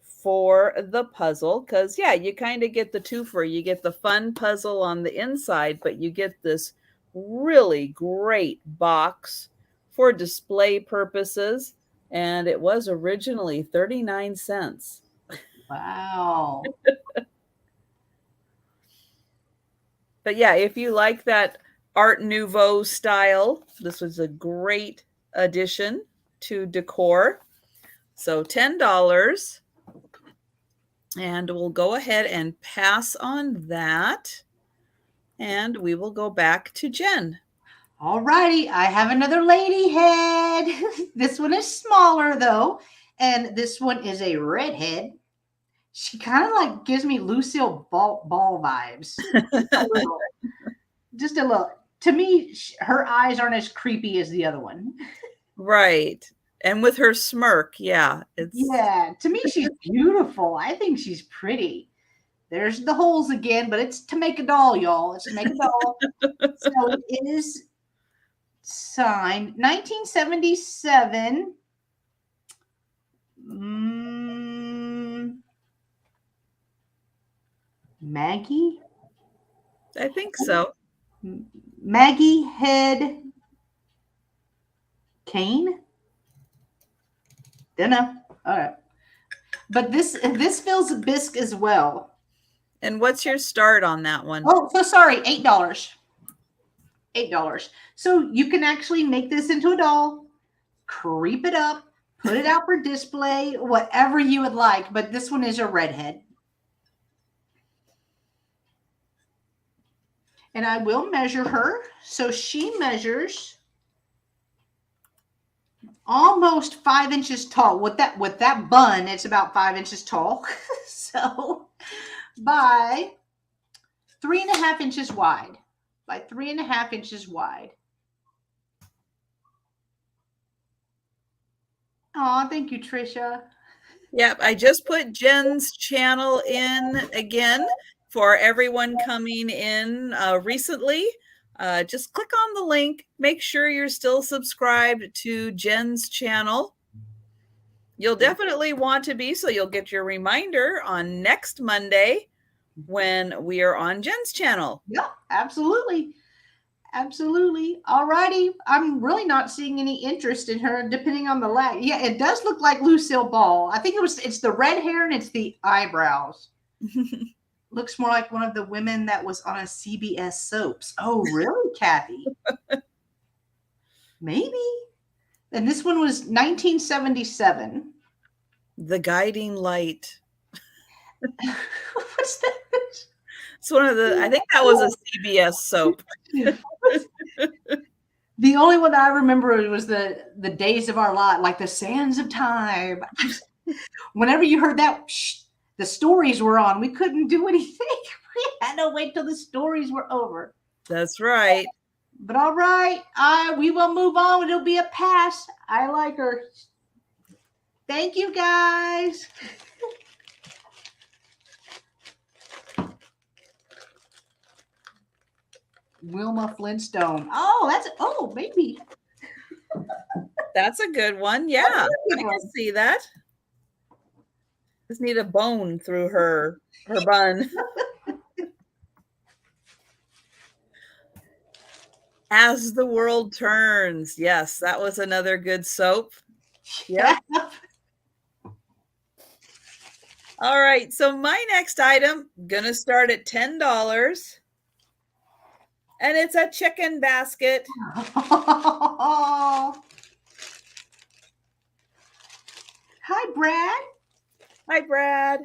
for the puzzle because yeah, you kind of get the twofer. You get the fun puzzle on the inside, but you get this really great box for display purposes, and it was originally 39 cents. Wow. But yeah, if you like that Art Nouveau style, this was a great addition to decor. So $10. And we'll go ahead and pass on that. And we will go back to Jen. All righty. I have another lady head. This one is smaller though. And this one is a redhead. She kind of like gives me Lucille Ball vibes. Just a little. To me, her eyes aren't as creepy as the other one. Right. And with her smirk, yeah. Yeah, to me, she's beautiful. I think she's pretty. There's the holes again, but it's to make a doll, y'all. It's to make a doll. So it is signed 1977. Maggie? I think so. Maggie Head Kane? Don't know. All right. But this feels bisque as well. And what's your start on that one? Oh, so sorry, $8. $8. So you can actually make this into a doll, creep it up, put it out for display, whatever you would like. But this one is a redhead. And I will measure her. So she measures almost 5 inches tall. With that bun, it's about 5 inches tall. So by 3.5 inches wide. By 3.5 inches wide. Oh, thank you, Trisha. Yep, I just put Jen's channel in again for everyone coming in recently. Just click on the link. Make sure you're still subscribed to Jen's channel. You'll definitely want to be, so you'll get your reminder on next Monday when we are on Jen's channel. Yeah, absolutely. Absolutely. All righty. I'm really not seeing any interest in her, depending on the lag. Yeah, it does look like Lucille Ball. I think it's the red hair and it's the eyebrows. Looks more like one of the women that was on a CBS soaps. Oh, really, Kathy? Maybe. And this one was 1977. The Guiding Light. What's that? It's one of the, I think that was a CBS soap. The only one I remember was the Days of Our Lives, like the Sands of Time. Whenever you heard that, the stories were on. We couldn't do anything. We had to wait till the stories were over. That's right. But all right, we will move on. It'll be a pass. I like her. Thank you, guys. Wilma Flintstone. Oh, maybe. That's a good one. Yeah, I can see that. Just need a bone through her bun. As the World Turns. Yes, that was another good soap. Yeah. All right. So my next item, gonna start at $10. And it's a chicken basket. Hi, Brad. Hi, Brad.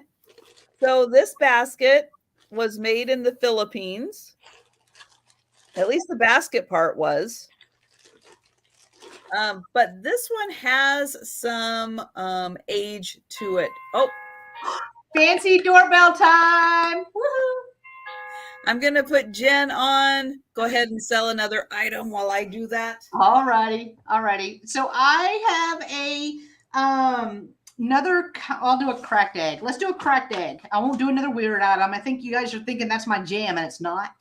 So this basket was made in the Philippines. At least the basket part was. But this one has some age to it. Oh, fancy doorbell time. Woohoo. I'm going to put Jen on. Go ahead and sell another item while I do that. All righty. All righty. So I have I'll do a cracked egg. Let's do a cracked egg. I won't do another weird item. I think you guys are thinking that's my jam and it's not.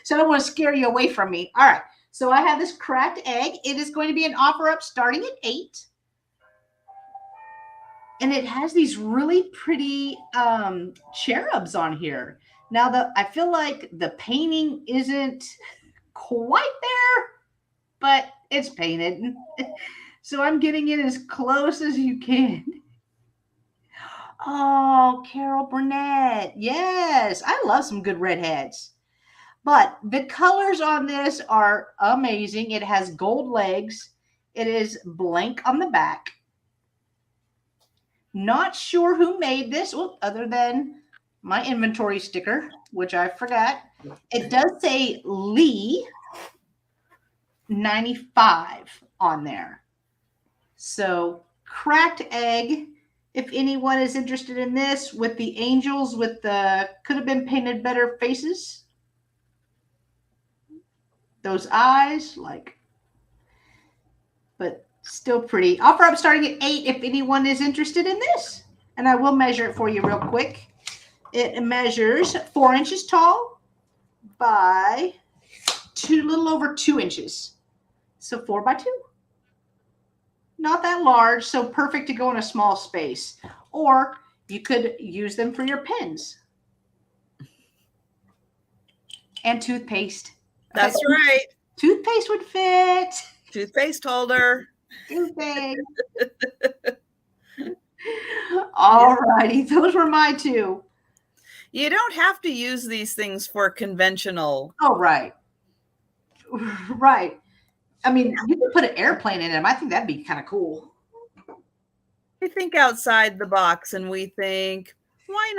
So I don't want to scare you away from me. All right. So I have this cracked egg. It is going to be an offer up starting at $8. And it has these really pretty cherubs on here. Now, I feel like the painting isn't quite there, but it's painted. So I'm getting it as close as you can. Oh, Carol Burnett. Yes, I love some good redheads. But the colors on this are amazing. It has gold legs. It is blank on the back. Not sure who made this, other than my inventory sticker, which I forgot. It does say Lee 95 on there. So cracked egg. If anyone is interested in this, with the angels with the could have been painted better faces. Those eyes, but still pretty. Offer up starting at $8 if anyone is interested in this. And I will measure it for you real quick. It measures 4 inches tall by little over 2 inches. So 4 by 2. Not that large, so perfect to go in a small space. Or you could use them for your pens. And toothpaste. That's right. Toothpaste would fit. Toothpaste holder. Toothpaste. All righty. Those were my two. You don't have to use these things for conventional. Oh, right. Right. I mean, you could put an airplane in them. I think that'd be kind of cool. We think outside the box and we think, why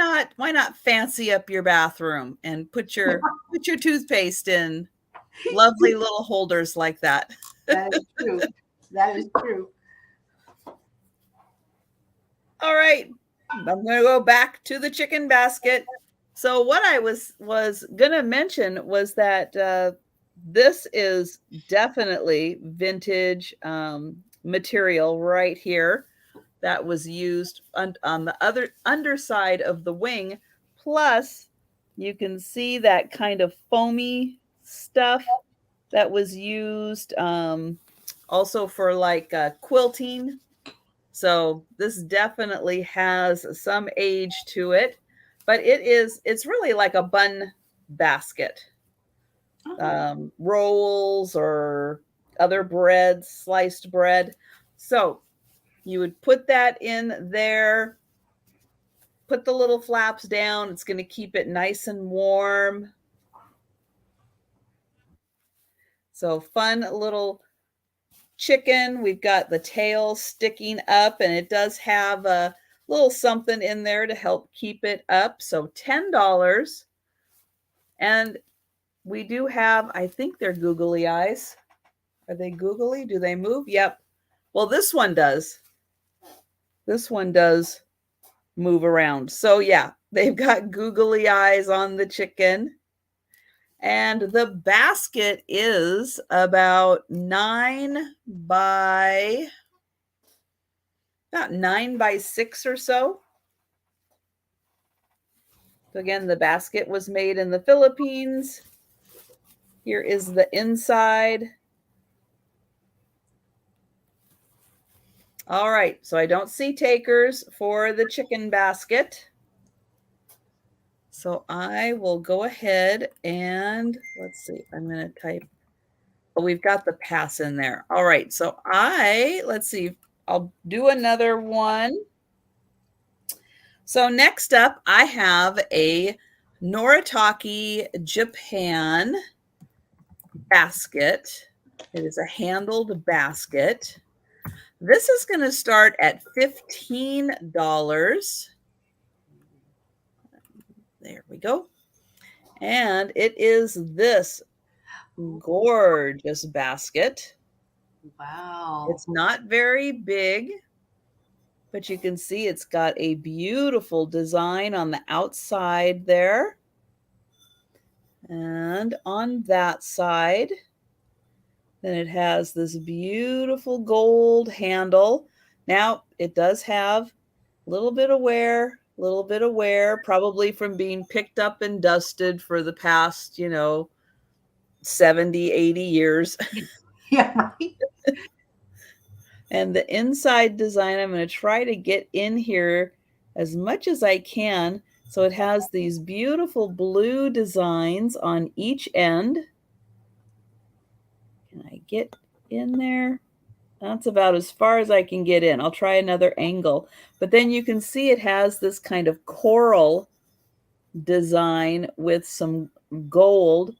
not fancy up your bathroom and put your toothpaste in lovely little holders like that. That is true. that is true. All right, I'm going to go back to the chicken basket. So what I was going to mention was that this is definitely vintage material right here that was used on the other underside of the wing. Plus, you can see that kind of foamy stuff that was used also for like quilting. So this definitely has some age to it, but it's really like a bun basket. Rolls or other breads, sliced bread. So you would put that in there, put the little flaps down. It's going to keep it nice and warm. So fun little chicken. We've got the tail sticking up, and it does have a little something in there to help keep it up. So $10. And we do have, I think they're googly eyes. Are they googly? Do they move? Yep. Well, this one does. This one does move around. So yeah, they've got googly eyes on the chicken. And the basket is about 9 by 6 or so. So again, the basket was made in the Philippines. Here is the inside. All right, so I don't see takers for the chicken basket. So I will go ahead and let's see, I'm going to type. Oh, we've got the pass in there. All right, so let's see, I'll do another one. So next up, I have a Noritake Japan basket. It is a handled basket. This is going to start at $15. There we go. And it is this gorgeous basket. Wow. It's not very big, but you can see it's got a beautiful design on the outside there. And on that side, then it has this beautiful gold handle. Now, it does have a little bit of wear, probably from being picked up and dusted for the past, 70, 80 years. Yeah, right. And the inside design, I'm going to try to get in here as much as I can. So it has these beautiful blue designs on each end. Can I get in there? That's about as far as I can get in. I'll try another angle. But then you can see it has this kind of coral design with some gold.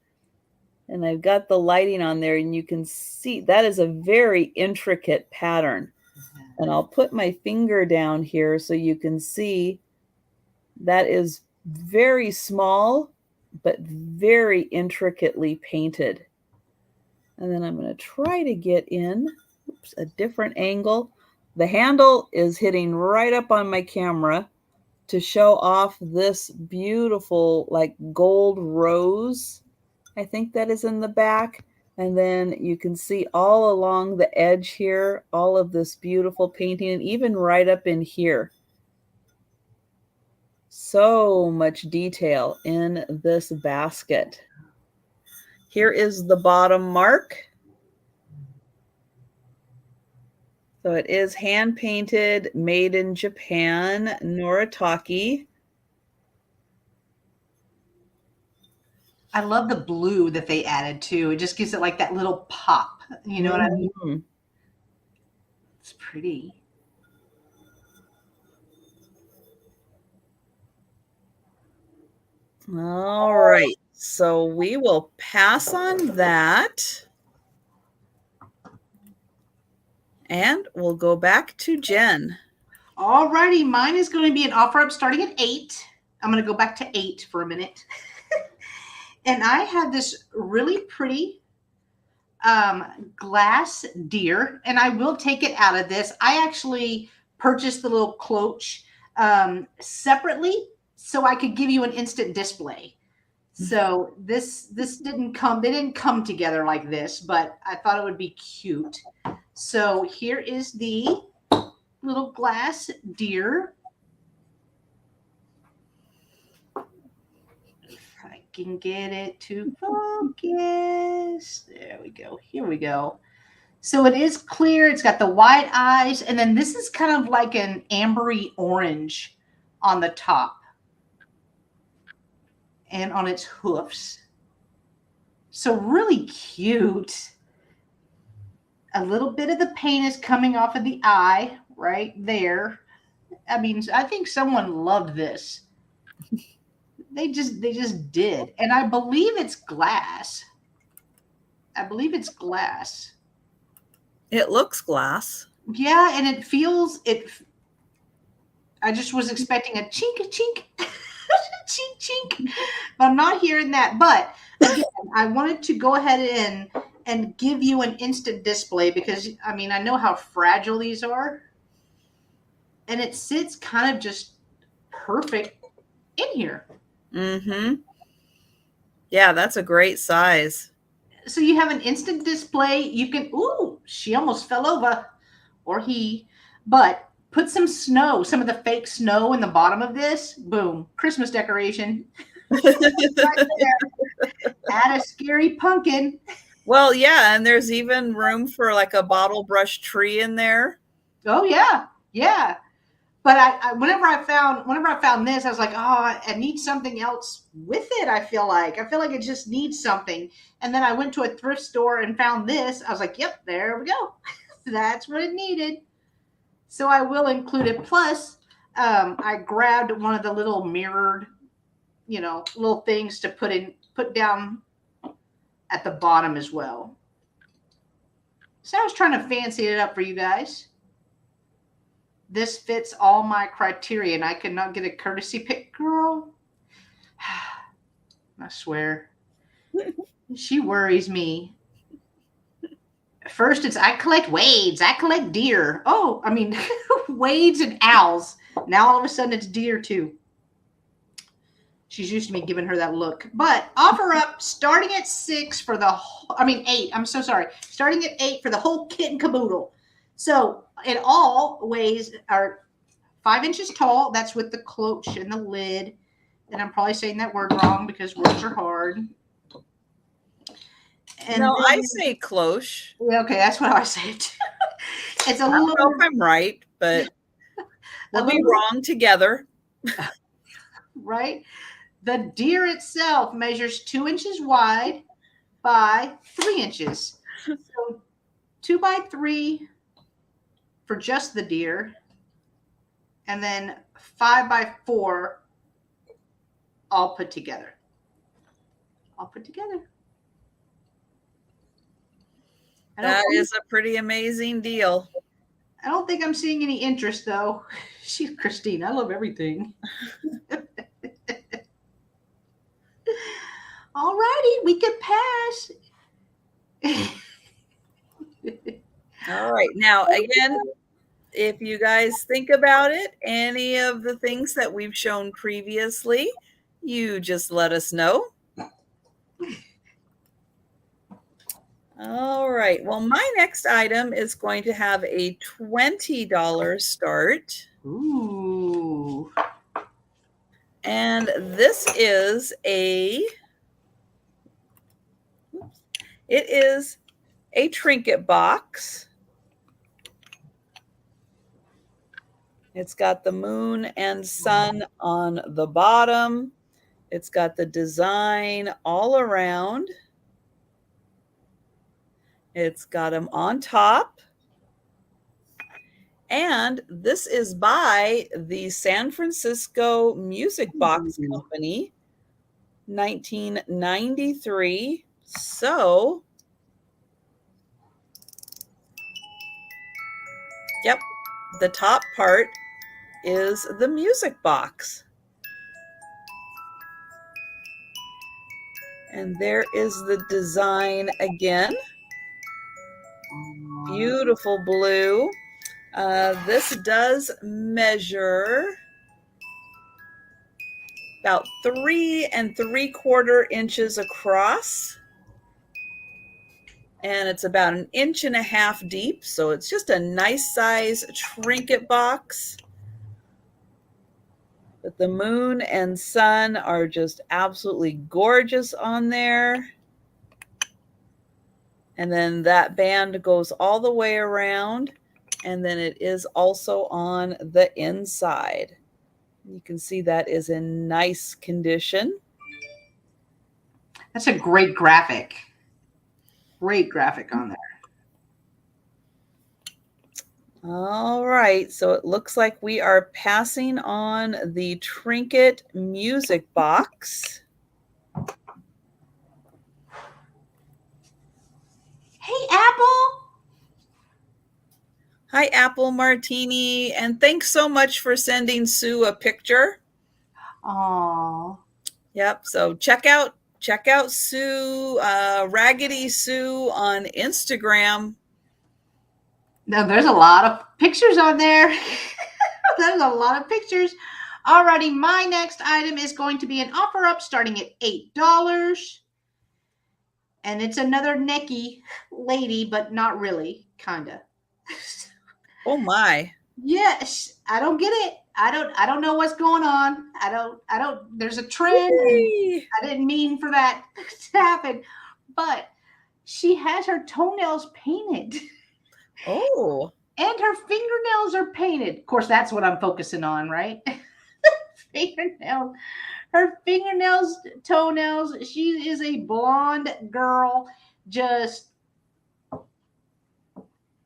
And I've got the lighting on there, and you can see that is a very intricate pattern. And I'll put my finger down here so you can see that is very small, but very intricately painted. And then I'm going to try to get in a different angle. The handle is hitting right up on my camera to show off this beautiful like gold rose. I think that is in the back. And then you can see all along the edge here, all of this beautiful painting, and even right up in here. So much detail in this basket. Here is the bottom mark. So it is hand painted, made in Japan, Noritake. I love the blue that they added too. It just gives it like that little pop. You know what I mean? It's pretty. All right. So we will pass on that. And we'll go back to Jen. All righty. Mine is going to be an offer up starting at $8. I'm going to go back to 8 for a minute. And I have this really pretty glass deer, and I will take it out of this. I actually purchased the little cloche separately so I could give you an instant display. So this didn't come, they didn't come together like this, but I thought it would be cute. So here is the little glass deer. If I can get it to focus. There we go. Here we go. So it is clear. It's got the white eyes. And then this is kind of like an ambery orange on the top and on its hoofs. So really cute. A little bit of the paint is coming off of the eye right there. I mean, I think someone loved this. They just did. And I believe it's glass. I believe it's glass. It looks glass. Yeah, and it feels it. I just was expecting a chink, chink, chink, chink, but I'm not hearing that. But again, I wanted to go ahead and give you an instant display because, I mean, I know how fragile these are. And it sits kind of just perfect in here. Mm-hmm. Yeah, that's a great size. So you have an instant display. You can, ooh, she almost fell over, or he, but put some snow, some of the fake snow in the bottom of this. Boom, Christmas decoration. Right there. Add a scary pumpkin. Well, yeah, and there's even room for like a bottle brush tree in there. Oh yeah, yeah. But I whenever I found this, I was like, oh, I need something else with it. I feel like it just needs something. And then I went to a thrift store and found this. I was like, yep, there we go. That's what it needed. So I will include it. Plus, I grabbed one of the little mirrored, little things to put down at the bottom as well. So I was trying to fancy it up for you guys. This fits all my criteria, and I could not get a courtesy pick, girl. I swear. She worries me. First, it's I collect wades. I collect deer. Oh, I mean, wades and owls. Now all of a sudden it's deer too. She's used to me giving her that look. But offer up starting at 6 for the whole, 8. I'm so sorry. Starting at 8 for the whole kit and caboodle. So it all weighs are 5 inches tall. That's with the cloche and the lid. And I'm probably saying that word wrong because words are hard. And no, then, I say cloche. Yeah, okay, that's what I say too. It's a I don't know if I'm right, but we'll be wrong together. Right? The deer itself measures 2 inches wide by 3 inches. So 2 by 3 for just the deer, and then 5 by 4 all put together. That is a pretty amazing deal. I don't think I'm seeing any interest, though. She's Christine. I love everything. All righty, we can pass. All right. Now, again, if you guys think about it, any of the things that we've shown previously, you just let us know. All right. Well, my next item is going to have a $20 start. Ooh. And this is it is a trinket box. It's got the moon and sun on the bottom. It's got the design all around. It's got them on top. And this is by the San Francisco Music Box Company, 1993. So, yep, the top part is the music box. And there is the design again. beautiful blue. This does measure about 3 3/4 inches across. And it's about 1.5 inches deep. So it's just a nice size trinket box. But the moon and sun are just absolutely gorgeous on there. And then that band goes all the way around. And then it is also on the inside. You can see that is in nice condition. That's a great graphic. Great graphic on there. All right, so it looks like we are passing on the trinket music box. Hey, Apple. Hi, Apple Martini, and thanks so much for sending Sue a picture. Aww. Yep, so check out Sue, Raggedy Sue on Instagram. Now, there's a lot of pictures on there. There's a lot of pictures. Alrighty, my next item is going to be an offer up starting at $8. And it's another necky lady, but not really, kinda. Oh my. Yes, I don't get it. I don't know what's going on. There's a trend. And I didn't mean for that to happen. But she has her toenails painted. Oh. And her fingernails are painted. Of course, that's what I'm focusing on, right? Fingernails. Her fingernails, toenails. She is a blonde girl. Just,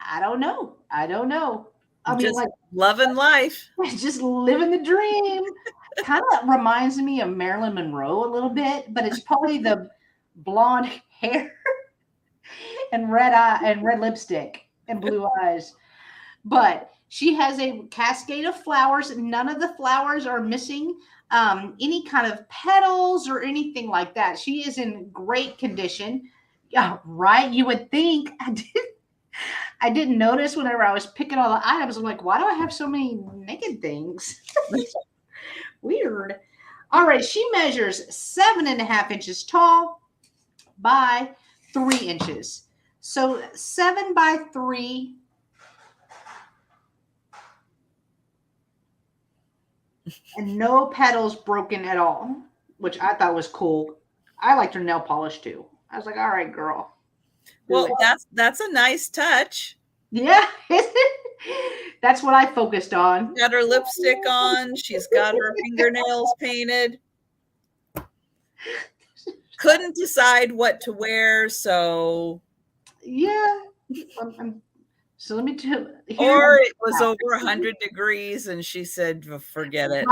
I don't know. I mean, just like loving life. Just living the dream. Kind of reminds me of Marilyn Monroe a little bit, but it's probably the blonde hair and red eye and red lipstick and blue eyes. But she has a cascade of flowers. None of the flowers are missing any kind of petals or anything like that. She is in great condition. Yeah, right. You would think I didn't notice whenever I was picking all the items. I'm like, why do I have so many naked things? Weird. All right. She measures 7.5 inches tall by 3 inches. So 7 by 3. And no petals broken at all, which I thought was cool. I liked her nail polish too. I was like, all right, girl. Well, that's a nice touch. Yeah. That's what I focused on. Got her lipstick on. She's got her fingernails painted. Couldn't decide what to wear, so yeah. So let me tell you. Or it was over 100 degrees and she said, forget it.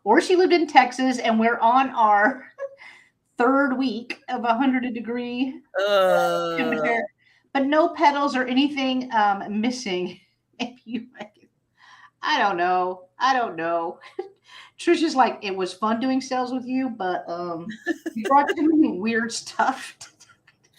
Or she lived in Texas and we're on our 3rd week of 100-degree temperature, but no petals or anything missing. I don't know. Trisha's like, it was fun doing sales with you, but you brought too many weird stuff.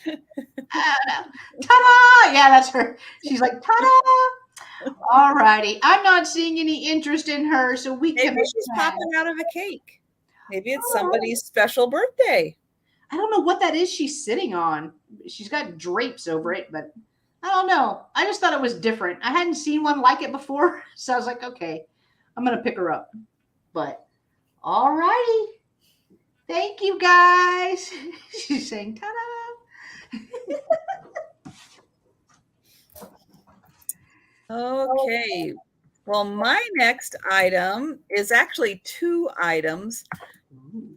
I don't know. Ta-da! Yeah, that's her. She's like, ta-da! All righty. I'm not seeing any interest in her, so we can. Maybe she's popping out of a cake. Maybe it's somebody's special birthday. I don't know what that is she's sitting on. She's got drapes over it, but I don't know. I just thought it was different. I hadn't seen one like it before, so I was like, okay, I'm going to pick her up. But all righty. Thank you, guys. She's saying, ta-da. Okay. Well, my next item is actually 2 items.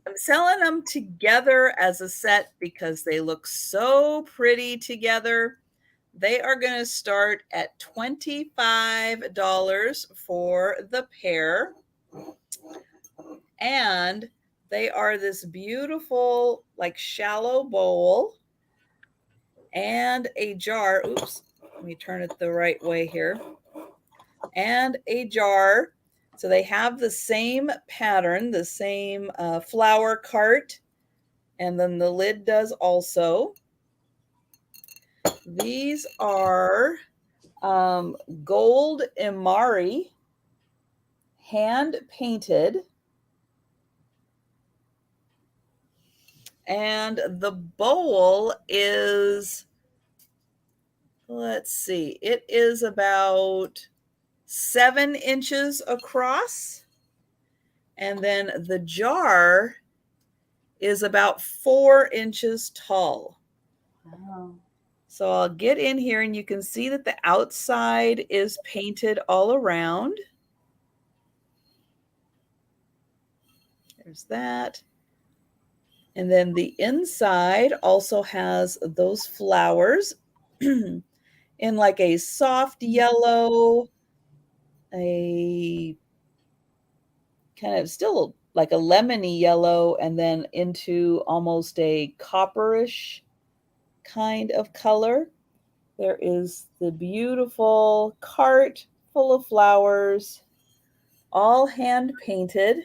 I'm selling them together as a set because they look so pretty together. They are going to start at $25 for the pair. And they are this beautiful, like, shallow bowl and a jar. Oops, let me turn it the right way here. And a jar. So they have the same pattern, the same flower cart, and then the lid does also. These are Gold Imari, hand painted. And the bowl is, let's see, it is about 7 inches across. And then the jar is about 4 inches tall. Wow. So I'll get in here and you can see that the outside is painted all around. There's that. And then the inside also has those flowers in like a soft yellow, a kind of still like a lemony yellow, and then into almost a copperish kind of color. There is the beautiful cart full of flowers, all hand painted.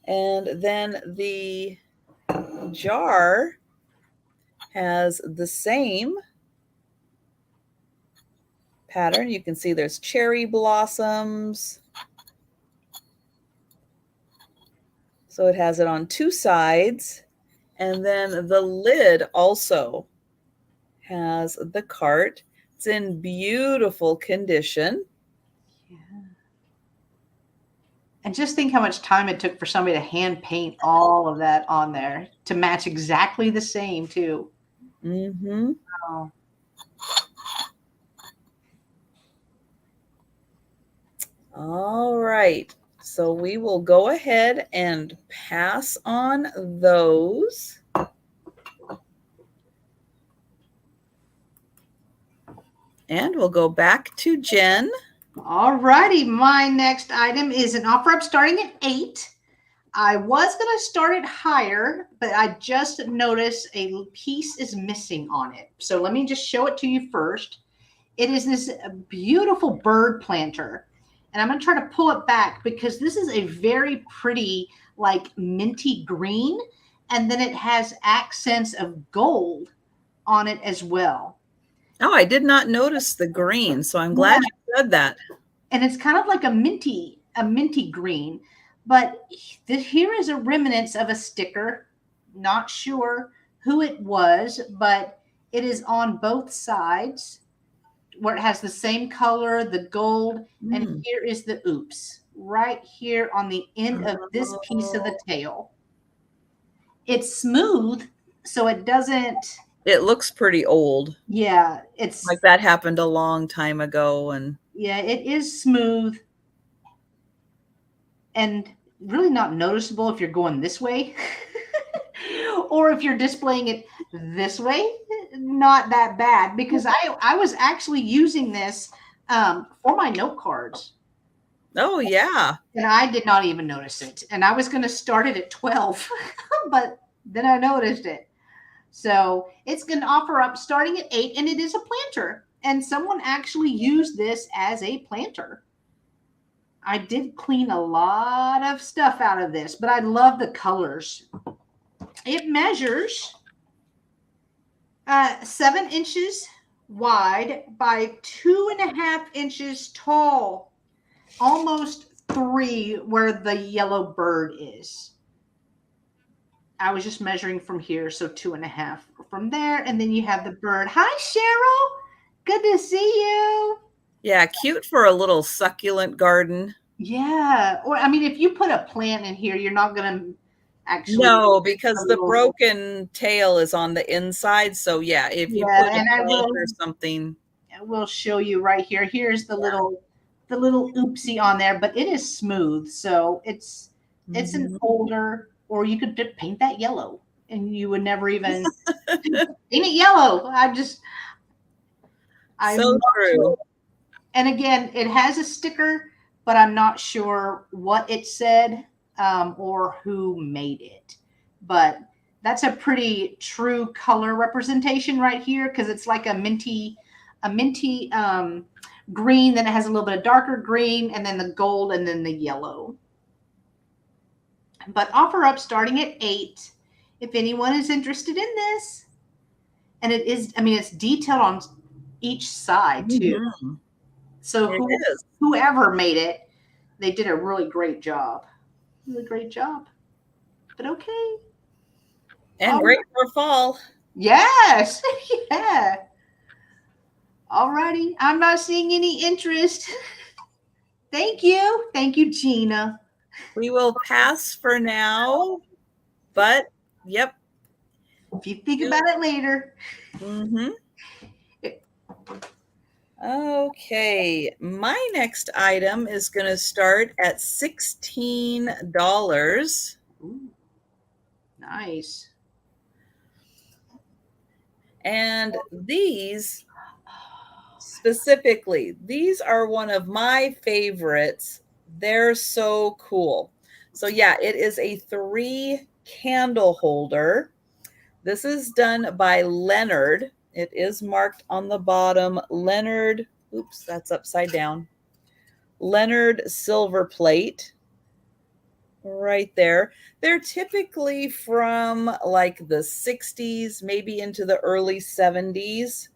And then the jar has the same pattern. You can see there's cherry blossoms. So it has it on 2 sides. And then the lid also has the cart. It's in beautiful condition. Yeah. And just think how much time it took for somebody to hand paint all of that on there to match exactly the same too. Mm-hmm. Wow. All right. So we will go ahead and pass on those. And we'll go back to Jen. All righty. My next item is an offer up starting at 8. I was going to start it higher, but I just noticed a piece is missing on it. So let me just show it to you first. It is this beautiful bird planter. And I'm going to try to pull it back because this is a very pretty, like minty green. And then it has accents of gold on it as well. Oh, I did not notice the green, so I'm glad you said that. And it's kind of like a minty green. But here is a remnants of a sticker. Not sure who it was, but it is on both sides where it has the same color, the gold, and here is the oops right here on the end of this piece of the tail. It's smooth, so it doesn't. It looks pretty old. Yeah, it's like that happened a long time ago. And yeah, it is smooth and really not noticeable if you're going this way or if you're displaying it this way. Not that bad because I was actually using this for my note cards. Oh, yeah. And I did not even notice it. And I was going to start it at 12, but then I noticed it. So it's going to offer up starting at 8, and it is a planter. And someone actually used this as a planter. I did clean a lot of stuff out of this, but I love the colors. It measures 7 inches wide by 2.5 inches tall. Almost 3 where the yellow bird is. I was just measuring from here, so 2.5 from there, and then you have the bird. Hi, Cheryl. Good to see you. Yeah, cute for a little succulent garden. Yeah, or I mean, if you put a plant in here, you're not gonna actually. No, because the broken tail is on the inside. So yeah, if you put a plant or something, I will show you right here. Here's the little oopsie on there, but it is smooth, so it's an older. Or you could paint that yellow, and you would never even paint it yellow. I'm so true. Sure. And again, it has a sticker, but I'm not sure what it said or who made it. But that's a pretty true color representation right here because it's like a minty green. Then it has a little bit of darker green, and then the gold, and then the yellow. But offer up starting at 8 if anyone is interested in this. And it is, I mean, it's detailed on each side too. Mhm. So It is. whoever made it, they did a really great job. Really great job. But okay. And great for fall. Yes. Yeah. Alrighty. I'm not seeing any interest. Thank you. Thank you, Gina. We will pass for now, but yep. If you think about it later. Mm-hmm. Okay, my next item is going to start at $16. Ooh, nice. And these specifically, these are one of my favorites. They're so cool. So yeah, it is a 3 candle holder. This is done by Leonard. It is marked on the bottom, Leonard, oops, that's upside down. Leonard silver plate right there. They're typically from like the 60s, maybe into the early 70s.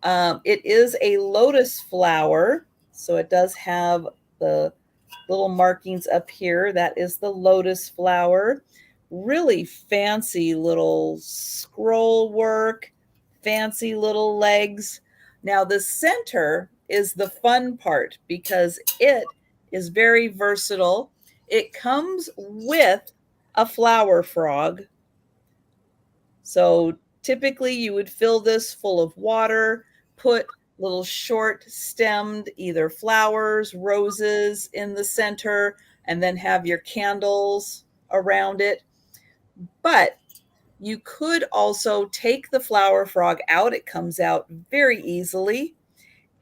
It is a lotus flower, so it does have the little markings up here. That is the lotus flower. Really fancy little scroll work, fancy little legs. Now, the center is the fun part because it is very versatile. It comes with a flower frog. So typically you would fill this full of water, put little short stemmed either flowers, roses in the center, and then have your candles around it. But you could also take the flower frog out. It comes out very easily.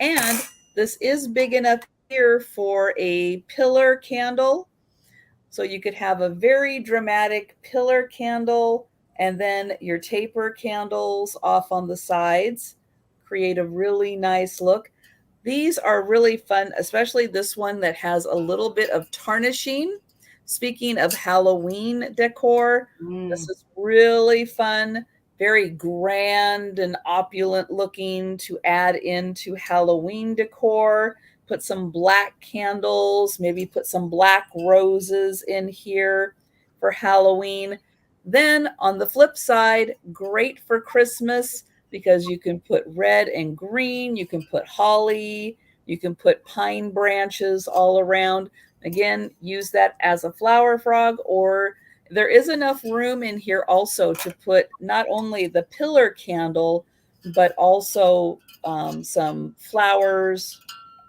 And this is big enough here for a pillar candle. So you could have a very dramatic pillar candle and then your taper candles off on the sides. Create a really nice look. These are really fun, especially this one that has a little bit of tarnishing. Speaking of Halloween decor, this is really fun, very grand and opulent looking to add into Halloween decor. Put some black candles, maybe put some black roses in here for Halloween. Then on the flip side, great for Christmas because you can put red and green, you can put holly, you can put pine branches all around. Again, use that as a flower frog, or there is enough room in here also to put not only the pillar candle, but also some flowers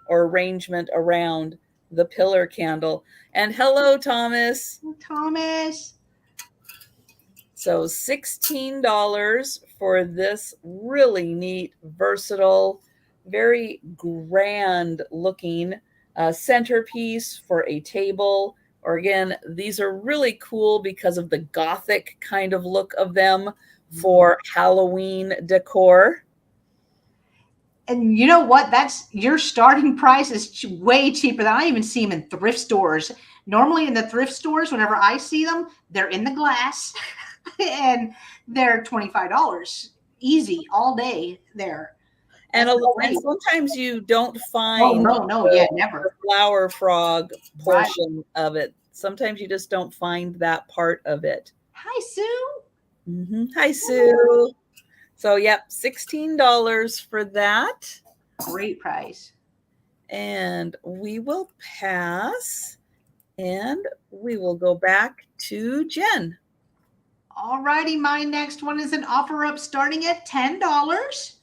or arrangement around the pillar candle. And hello, Thomas. Thomas. So $16 for this really neat, versatile, very grand looking centerpiece for a table. Or again, these are really cool because of the Gothic kind of look of them for Halloween decor. And you know what? That's your starting price is way cheaper than I even see them in thrift stores. Normally in the thrift stores, whenever I see them, they're in the glass and they're $25 easy all day there. And sometimes you don't find never the flower frog portion of it. Sometimes you just don't find that part of it. Hi, Sue. Mm-hmm. Hi, Sue. So, yep, $16 for that. Great price. And we will pass and we will go back to Jen. All righty. My next one is an offer up starting at $10.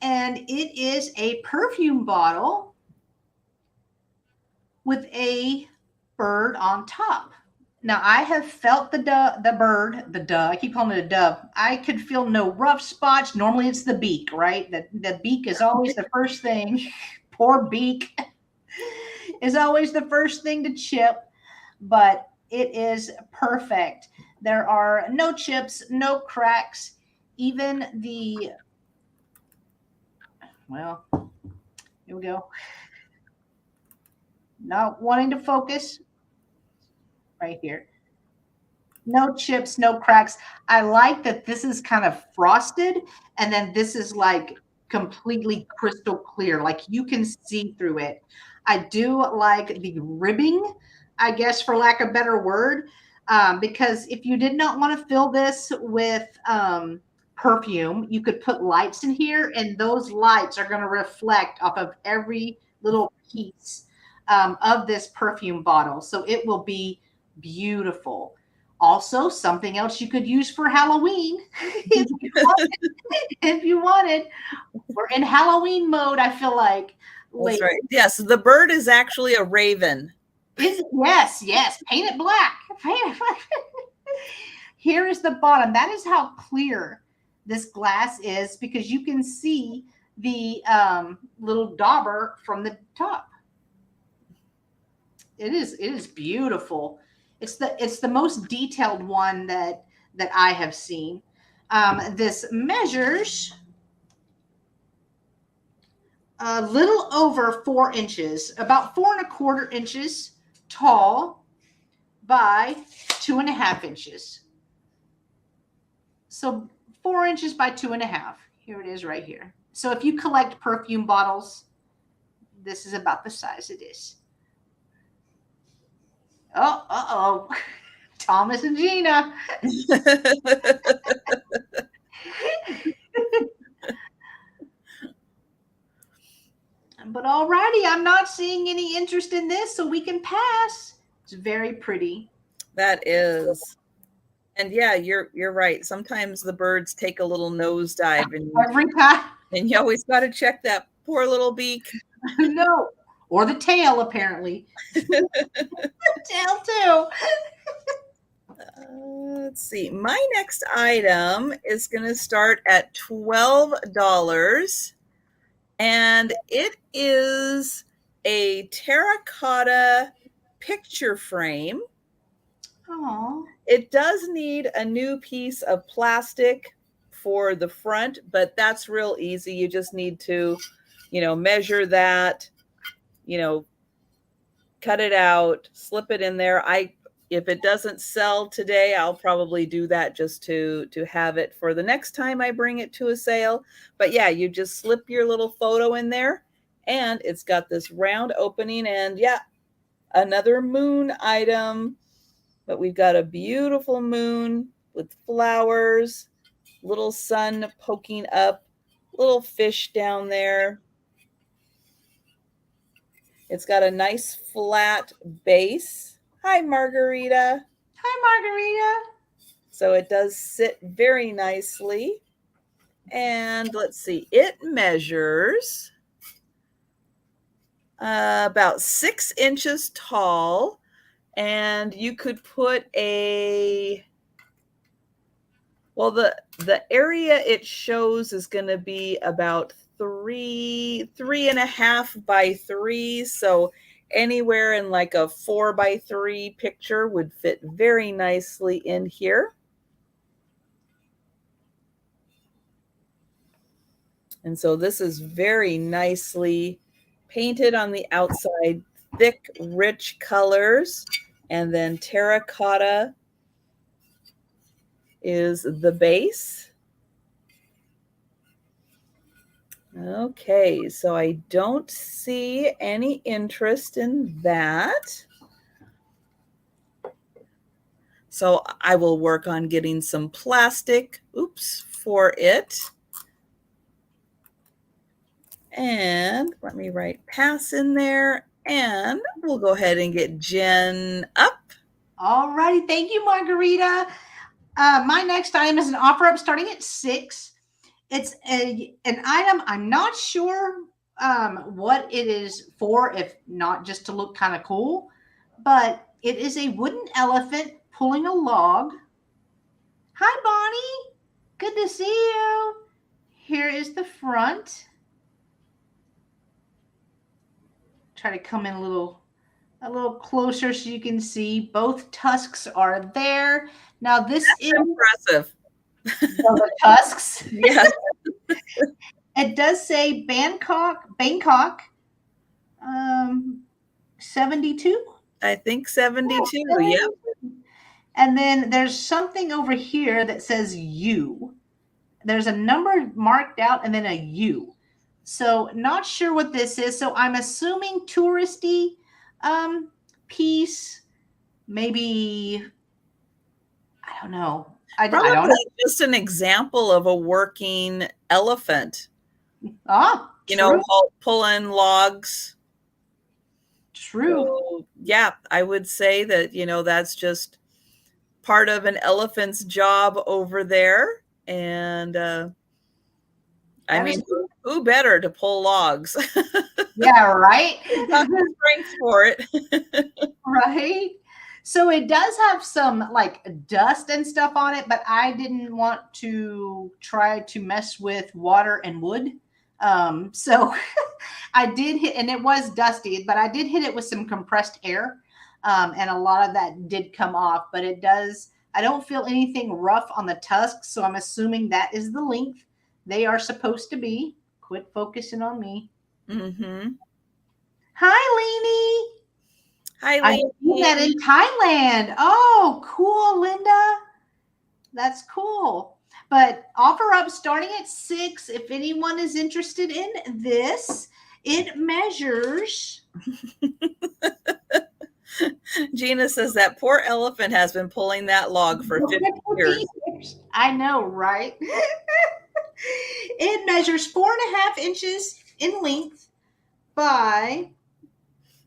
And it is a perfume bottle with a bird on top. Now, I have felt the bird, I keep calling it a dove. I could feel no rough spots. Normally it's the beak, right? The beak is always the first thing. Poor beak is always the first thing to chip, but it is perfect. There are no chips, no cracks, even the, well, here we go. Not wanting to focus right here. No chips, no cracks. I like that this is kind of frosted, and then this is like completely crystal clear. Like you can see through it. I do like the ribbing, I guess, for lack of a better word, because if you did not want to fill this with perfume, you could put lights in here, and those lights are going to reflect off of every little piece of this perfume bottle. So it will be beautiful. Also, something else you could use for Halloween if you wanted. We're in Halloween mode, I feel like. That's right. Yes, the bird is actually a raven. Is it? Yes, yes. Paint it black. Paint it black. Here is the bottom. That is how clear this glass is because you can see the little dauber from the top. It is beautiful. It's the most detailed one that I have seen. This measures a little over 4 inches, about 4¼ inches tall by 2½ inches. So 4 inches by 2½. Here it is right here. So if you collect perfume bottles, this is about the size it is. Oh, uh-oh. Thomas and Gina. But alrighty, I'm not seeing any interest in this, so we can pass. It's very pretty. That is. And yeah, you're right. Sometimes the birds take a little nosedive, and every time. And you always got to check that poor little beak. No. Or the tail, apparently. Tail, too. Let's see. My next item is going to start at $12. And it is a terracotta picture frame. Aww. It does need a new piece of plastic for the front, but that's real easy. You just need to, measure that, cut it out, slip it in there. If it doesn't sell today, I'll probably do that just to have it for the next time I bring it to a sale. But yeah, you just slip your little photo in there, and it's got this round opening, and yeah, another moon item. But we've got a beautiful moon with flowers, little sun poking up, little fish down there. It's got a nice flat base. Hi, Margarita. Hi, Margarita. So it does sit very nicely. And let's see, it measures about 6 inches tall. And you could put the area it shows is going to be about 3.5 by 3. So anywhere in like a 4x3 picture would fit very nicely in here. And so this is very nicely painted on the outside, thick, rich colors. And then terracotta is the base. Okay, so I don't see any interest in that. So I will work on getting some plastic, for it. And let me write pass in there. And we'll go ahead and get Jen up. All righty. Thank you, Margarita. My next item is an offer up starting at $6. It's an item I'm not sure what it is for, if not just to look kind of cool. But it is a wooden elephant pulling a log. Hi, Bonnie. Good to see you. Here is the front. Try to come in a little closer so you can see both tusks are there. Now this is impressive. The tusks. Yeah. It does say Bangkok 72. I think 72. Yeah. And then there's something over here that says U. There's a number marked out and then a U. So not sure what this is. So I'm assuming touristy piece, maybe, I don't know. I don't Probably know. just an example of a working elephant. Ah, You true. know, pulling logs. True. So, yeah, I would say that, you know, that's just part of an elephant's job over there. And I That mean, is cool. who better to pull logs? Yeah, right. He's got the strength for it. Right. So it does have some like dust and stuff on it, but I didn't want to try to mess with water and wood. So I did hit, and it was dusty, but I did hit it with some compressed air. And a lot of that did come off, but it does, I don't feel anything rough on the tusks. So I'm assuming that is the length they are supposed to be. Quit focusing on me. Mm-hmm. Hi, Leanie. Hi, I seen that in Thailand. Oh, cool, Linda. That's cool. But offer up starting at 6 if anyone is interested in this. It measures. Gina says that poor elephant has been pulling that log for 50 years. I know, right? It measures 4.5 inches in length by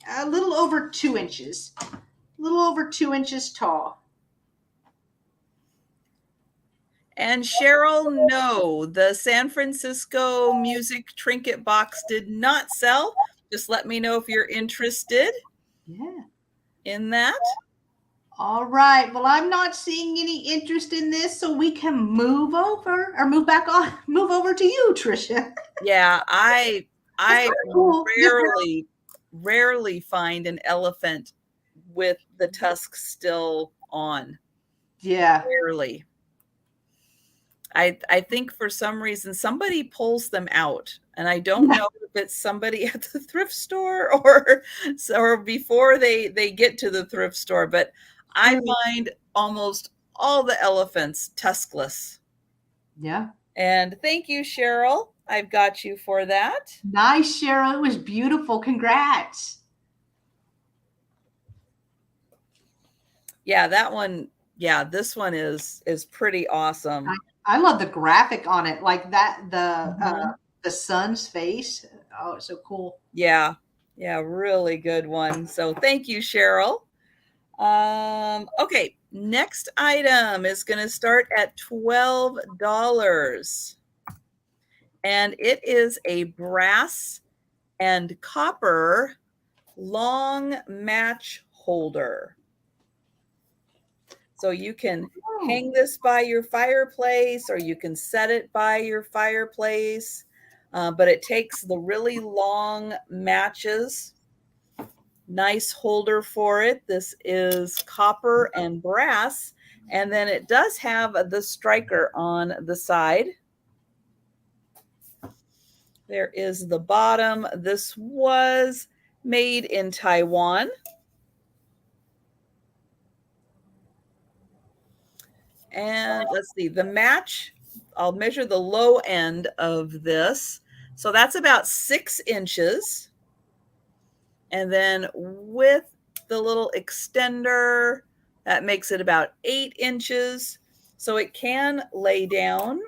a little over 2 inches. A little over 2 inches tall. And Cheryl, no, the San Francisco music trinket box did not sell. Just let me know if you're interested in that. All right. Well, I'm not seeing any interest in this, so we can move over or move back on, move over to you, Trisha. Yeah, I cool. rarely find an elephant with the tusks still on. Yeah. Rarely. I think for some reason somebody pulls them out, and I don't know if it's somebody at the thrift store or before they get to the thrift store, but I find almost all the elephants tuskless. Yeah. And thank you, Cheryl. I've got you for that. Nice, Cheryl. It was beautiful. Congrats. Yeah, that one. Yeah, this one is pretty awesome. I love the graphic on it, like that the sun's face. Oh, it's so cool. Yeah, really good one. So thank you, Cheryl. Okay, next item is going to start at $12, and it is a brass and copper long match holder. So you can hang this by your fireplace, or you can set it by your fireplace, but it takes the really long matches. Nice holder for it. This is copper and brass, and then it does have the striker on the side. There is the bottom. This was made in Taiwan. And let's see, the match, I'll measure the low end of this. So that's about 6 inches. And then with the little extender, that makes it about 8 inches. So it can lay down.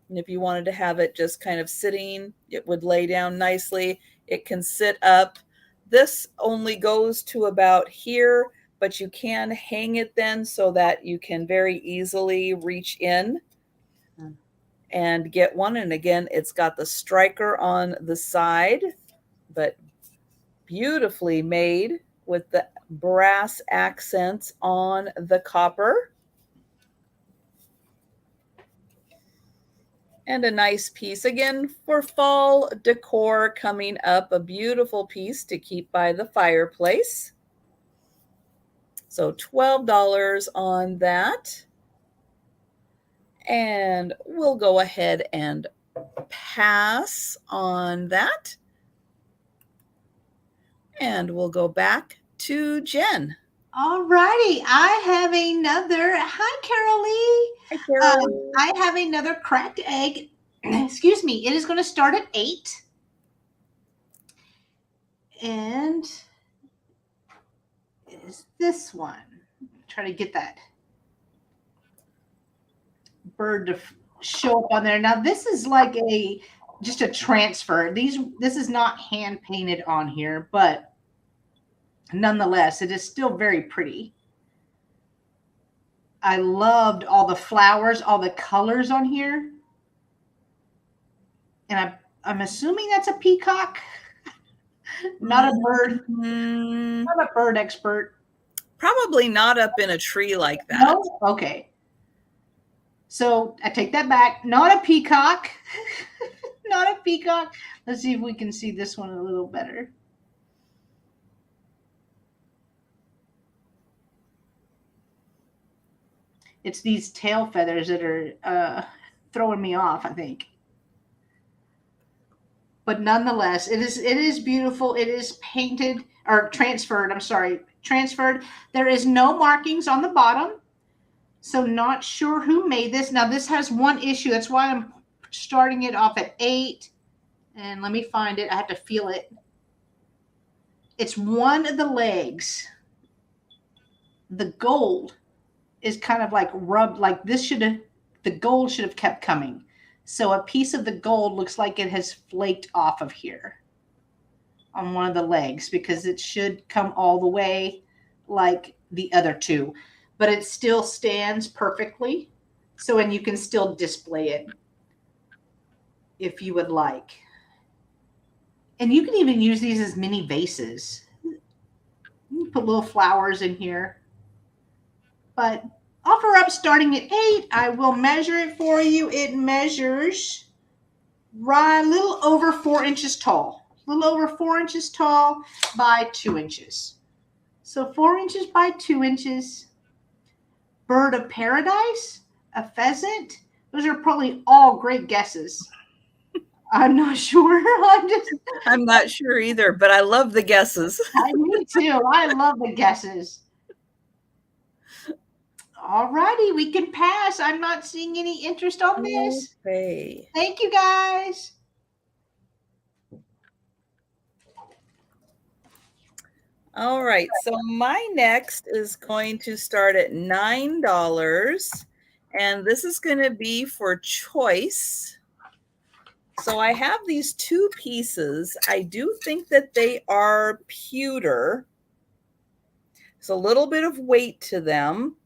And if you wanted to have it just kind of sitting, it would lay down nicely. It can sit up. This only goes to about here, but you can hang it then so that you can very easily reach in and get one. And again, it's got the striker on the side, but beautifully made with the brass accents on the copper. And a nice piece again for fall decor coming up, a beautiful piece to keep by the fireplace. So $12 on that. And we'll go ahead and pass on that. And we'll go back to Jen. All righty. I have another. Hi, Carolee. Hi, Carol. I have another cracked egg. Excuse me. It is going to start at 8. And it is this one. Try to get that bird to show up on there. Now, this is like just a transfer. This is not hand painted on here, but nonetheless, it is still very pretty. I loved all the flowers, all the colors on here. And I'm assuming that's a peacock, not a bird. Not a bird expert. Probably not up in a tree like that. No? Okay. So I take that back. Not a peacock. Not a peacock. Let's see if we can see this one a little better. It's these tail feathers that are throwing me off, I think. But nonetheless, it is beautiful. It is painted or transferred. I'm sorry, transferred. There is no markings on the bottom. So not sure who made this. Now this has one issue. That's why I'm starting it off at 8. And let me find it. I have to feel it. It's one of the legs. The gold is kind of like rubbed, like the gold should have kept coming. So a piece of the gold looks like it has flaked off of here on one of the legs because it should come all the way like the other two, but it still stands perfectly. So, and you can still display it if you would like. And you can even use these as mini vases. You can put little flowers in here. But offer up starting at 8. I will measure it for you. It measures right a little over 4 inches tall. A little over 4 inches tall by 2 inches. So 4 inches by 2 inches. Bird of paradise, a pheasant. Those are probably all great guesses. I'm not sure. I'm not sure either, but I love the guesses. Me too. I love the guesses. All righty, we can pass. I'm not seeing any interest on this. Okay. Thank you, guys. All right, so my next is going to start at $9, and this is going to be for choice. So I have these 2 pieces. I do think that they are pewter. There's a little bit of weight to them.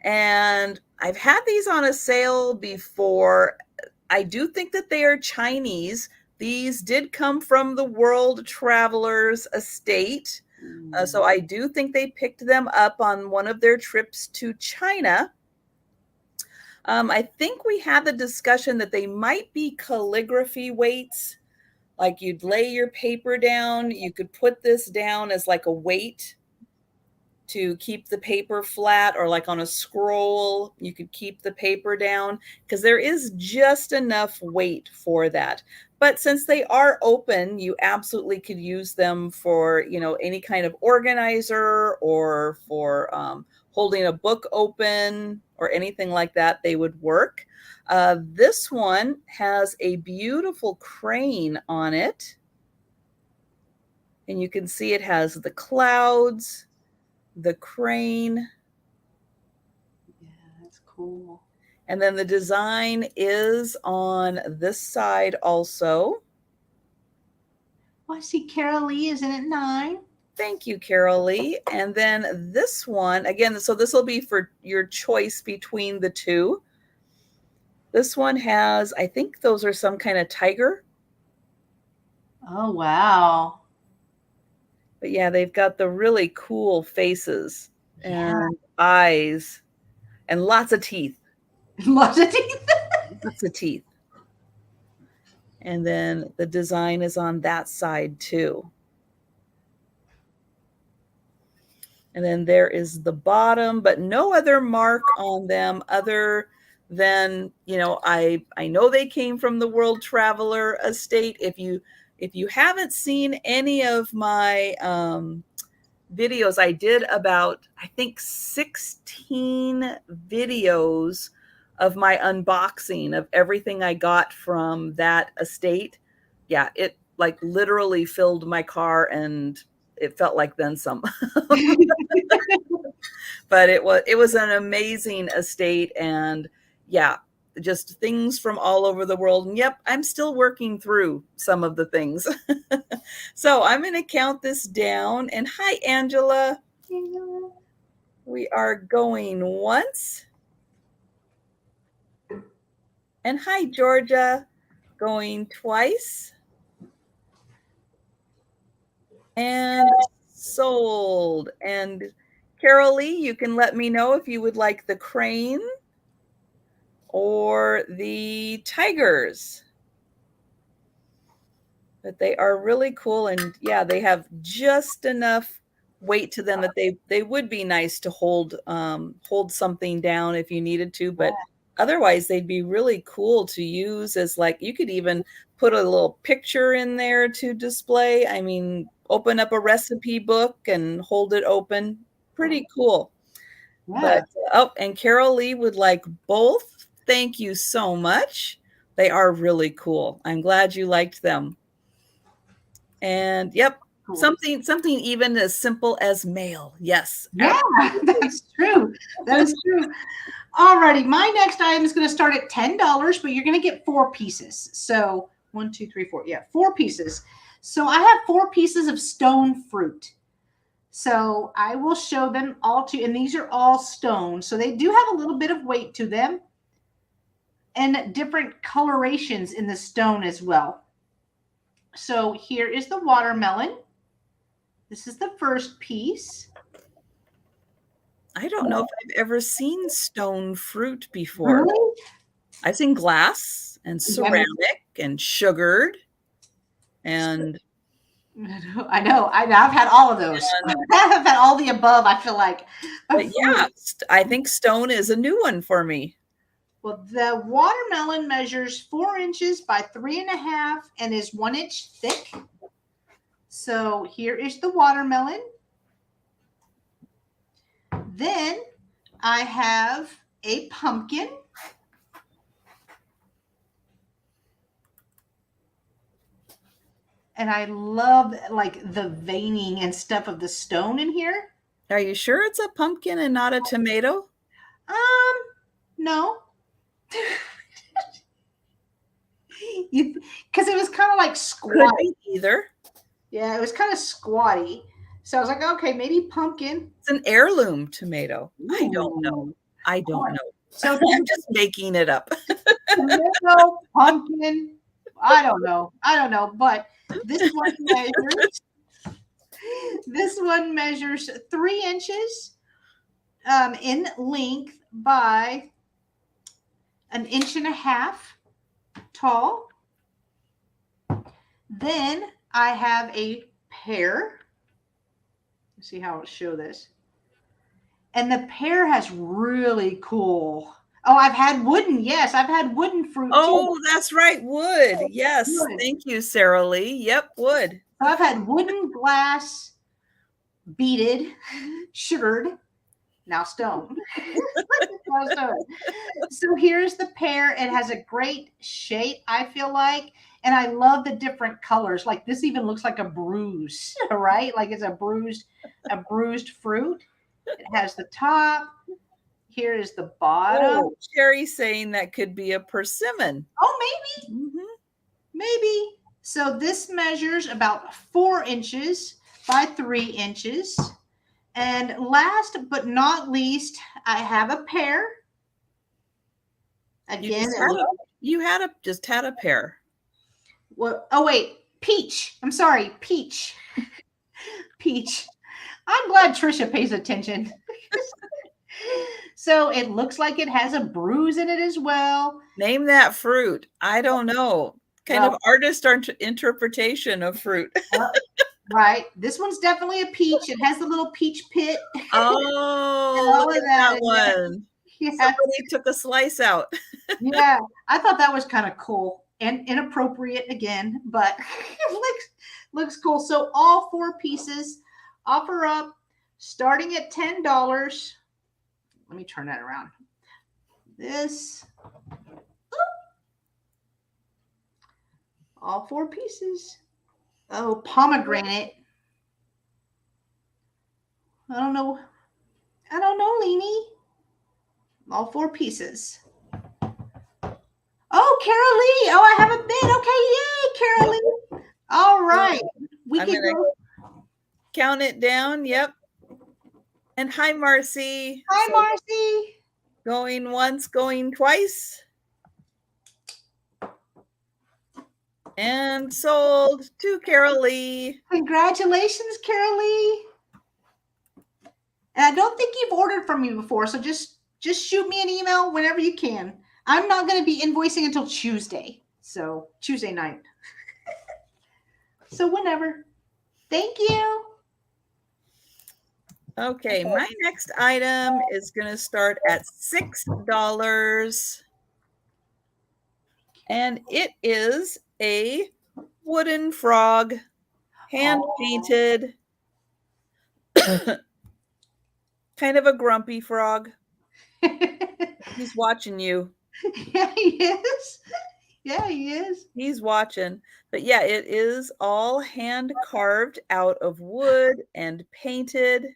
And I've had these on a sale before. I do think that they are Chinese. These did come from the World Travelers Estate. So I do think they picked them up on one of their trips to China. I think we had the discussion that they might be calligraphy weights. Like you'd lay your paper down. You could put this down as like a weight to keep the paper flat, or like on a scroll, you could keep the paper down because there is just enough weight for that. But since they are open, you absolutely could use them for, any kind of organizer or for holding a book open or anything like that. They would work. This one has a beautiful crane on it. And you can see it has the clouds, the crane. Yeah, that's cool. And then the design is on this side also. Oh, I see Carol Lee is in at 9. Thank you, Carol Lee. And then this one, again, so this will be for your choice between the 2. This one has, I think those are some kind of tiger. Oh, wow. But yeah, they've got the really cool faces and eyes and lots of teeth. Lots of teeth. Lots of teeth. And then the design is on that side too. And then there is the bottom, but no other mark on them other than, I know they came from the World Traveler Estate. If you haven't seen any of my videos. I did about, I think, 16 videos of my unboxing of everything I got from that estate. Yeah, it like literally filled my car, and it felt like then some. But it was an amazing estate, and yeah, just things from all over the world. And yep, I'm still working through some of the things. So I'm going to count this down. And hi, Angela. We are going once. And hi, Georgia. Going twice. And sold. And Carol Lee, you can let me know if you would like the crane or the tigers. But they are really cool, and yeah, they have just enough weight to them that they would be nice to hold something down if you needed to, but otherwise they'd be really cool to use as, like, you could even put a little picture in there to display. I mean, open up a recipe book and hold it open. Pretty cool. Yeah. But and Carol Lee would like both. Thank you so much. They are really cool. I'm glad you liked them. And yep, cool. something even as simple as mail. Yes. Yeah, that's true. That is true. Alrighty, my next item is going to start at $10, but you're going to get 4 pieces. So 1, 2, 3, 4. Yeah, 4 pieces. So I have 4 pieces of stone fruit. So I will show them all to you. And these are all stone. So they do have a little bit of weight to them and different colorations in the stone as well. So here is the watermelon. This is the first piece. I don't know if I've ever seen stone fruit before. Really? I've seen glass and ceramic and sugared. And I know. I've had all of those. I've had all the above, I feel like. But yeah, I think stone is a new one for me. Well, the watermelon measures 4 inches by 3.5 and is 1 inch thick. So here is the watermelon. Then I have a pumpkin. And I love like the veining and stuff of the stone in here. Are you sure it's a pumpkin and not a tomato? No. Because it was kind of like squatty. Could be either. Yeah, it was kind of squatty. So I was like, okay, maybe pumpkin. It's an heirloom tomato. Ooh. I don't know. So I'm just making it up. Tomato, pumpkin. I don't know. But this one measures 3 inches in length by 1.5 inches tall. Then I have a pear. Let's see how I'll show this. And the pear has really cool. Oh, I've had wooden. Yes, I've had wooden fruit. Oh, that's right. Wood. Yes. Wood. Thank you, Sarah Lee. Yep, wood. So I've had wooden, glass, beaded, sugared, now stone. So here's the pear. It has a great shape, I feel like. And I love the different colors. Like this even looks like a bruise, right? Like it's a bruised fruit. It has the top. Here is the bottom. Oh, Sherry's saying that could be a persimmon. Oh, maybe. Mm-hmm. Maybe. So this measures about 4 inches by 3 inches. And last but not least, I have a pear. Again, you just had a pear. Well, oh wait, peach. I'm sorry, peach. Peach. I'm glad Trisha pays attention. So it looks like it has a bruise in it as well. Name that fruit. I don't know. Kind of artist interpretation of fruit. Right. This one's definitely a peach. It has the little peach pit. Oh, look at that one. Yeah. Somebody took a slice out. Yeah. I thought that was kind of cool and inappropriate again, but it looks cool. So all 4 pieces offer up starting at $10. Let me turn that around. This. All 4 pieces. Oh, pomegranate. I don't know, Leanie. All 4 pieces. Oh, Carol Lee. Oh, I have a bid. Okay, yay, Carol Lee. All right. We can go. Count it down. Yep. And hi, Marcy. Hi, Marcy. Going once, going twice. And sold to Carol Lee. Congratulations, Carol Lee. And I don't think you've ordered from me before, so just shoot me an email whenever you can. I'm not going to be invoicing until Tuesday. So Tuesday night. So whenever. Thank you. Okay, my next item is going to start at $6. And it is a wooden frog, hand painted. Kind of a grumpy frog. He's watching you. Yeah, he is. Yeah, he is. He's watching. But yeah, it is all hand carved out of wood and painted.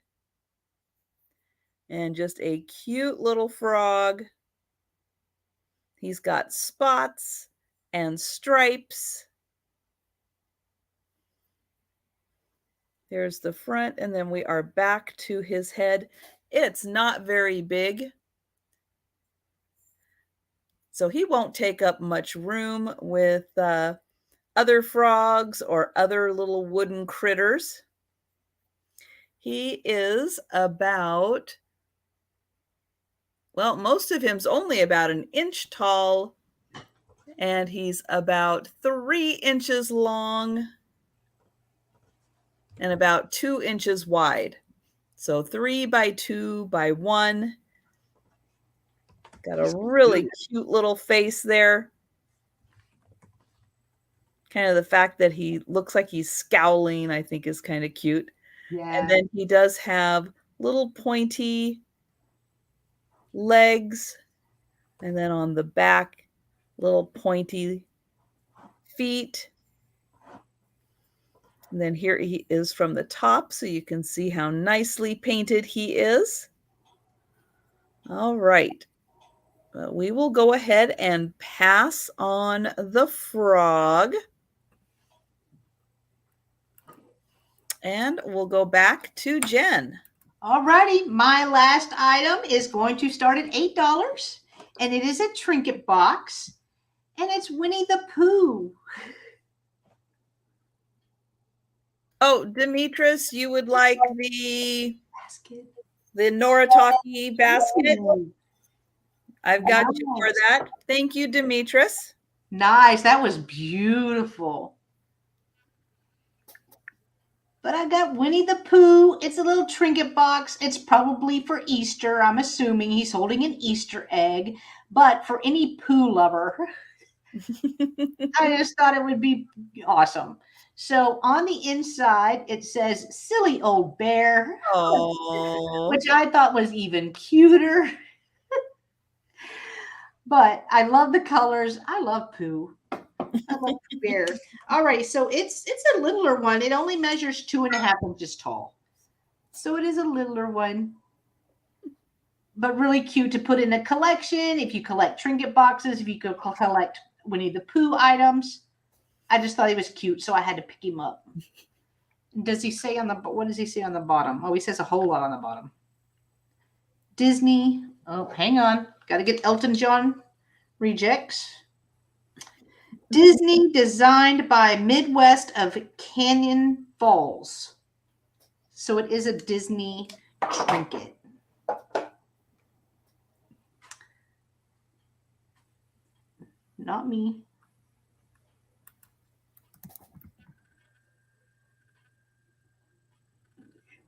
And just a cute little frog. He's got spots and stripes. There's the front, and then we are back to his head. It's not very big, so he won't take up much room with other frogs or other little wooden critters. He is about, well, most of him's only about 1 inch tall, and he's about 3 inches long and about 2 inches wide. So 3 by 2 by 1. Got a really cute little face there. Kind of the fact that he looks like he's scowling, I think, is kind of cute. Yeah. And then he does have little pointy legs. And then on the back, little pointy feet. And then here he is from the top, so you can see how nicely painted he is. All right. We will go ahead and pass on the frog. And we'll go back to Jen. All righty. My last item is going to start at $8. And it is a trinket box. And it's Winnie the Pooh. Oh, Demetris, you would like the basket, the Noritake basket? I've got you for that. Thank you, Demetris. Nice. That was beautiful. But I got Winnie the Pooh. It's a little trinket box. It's probably for Easter. I'm assuming he's holding an Easter egg. But for any Pooh lover, I just thought it would be awesome. So on the inside, it says, "Silly old bear," which I thought was even cuter. But I love the colors. I love Pooh. I love Pooh Bear. All right, so it's a littler one. It only measures 2.5 inches tall. So it is a littler one. But really cute to put in a collection. If you collect trinket boxes, if you could collect Winnie the Pooh items. I just thought he was cute, so I had to pick him up. Does he say on the, what does he say on the bottom? Oh, he says a whole lot on the bottom. Disney. Oh, hang on. Got to get Elton John rejects. Disney, designed by Midwest of Canyon Falls. So it is a Disney trinket. Not me.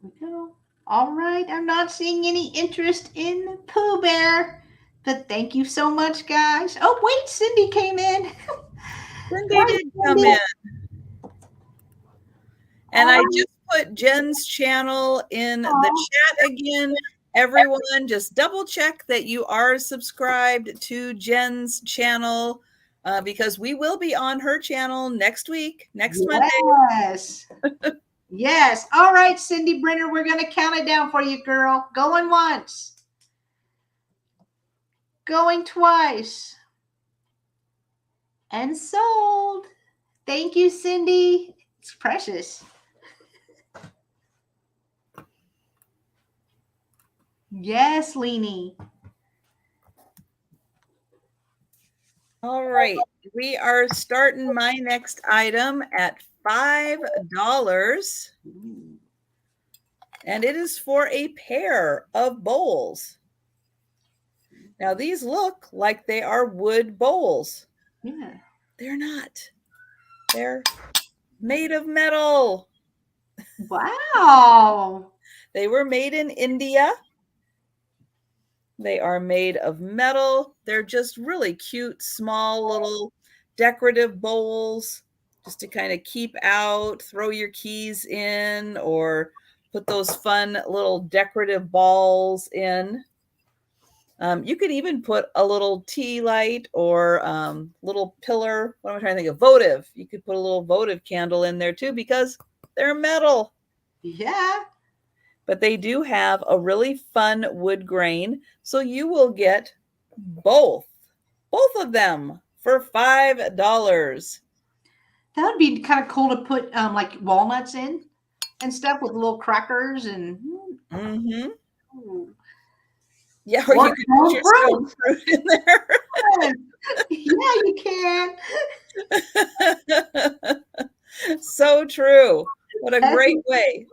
Here we go. All right. I'm not seeing any interest in Pooh Bear. But thank you so much, guys. Oh, wait. Cindy came in. Cindy did come in. And I just put Jen's channel in the chat again. Everyone, just double check that you are subscribed to Jen's channel because we will be on her channel next Monday. Yes. Yes. All right, Cindy Brenner, we're going to count it down for you, girl. Going once. Going twice. And sold. Thank you, Cindy. It's precious. Yes, Leanie. All right. We are starting my next item at $5. And it is for a pair of bowls. Now, these look like they are wood bowls. Yeah. They're not. They're made of metal. Wow. They were made in India. They are made of metal. They're just really cute, small little decorative bowls just to kind of keep out, throw your keys in, or put those fun little decorative balls in. You could even put a little tea light or little pillar. What am I trying to think of? Votive. You could put a little votive candle in there too because they're metal. Yeah. But they do have a really fun wood grain. So you will get both of them for $5. That would be kind of cool to put like walnuts in and stuff with little crackers and. Mm-hmm. Ooh. Yeah, or you could put your stone fruit in there. Yeah, you can. So true. What a great way.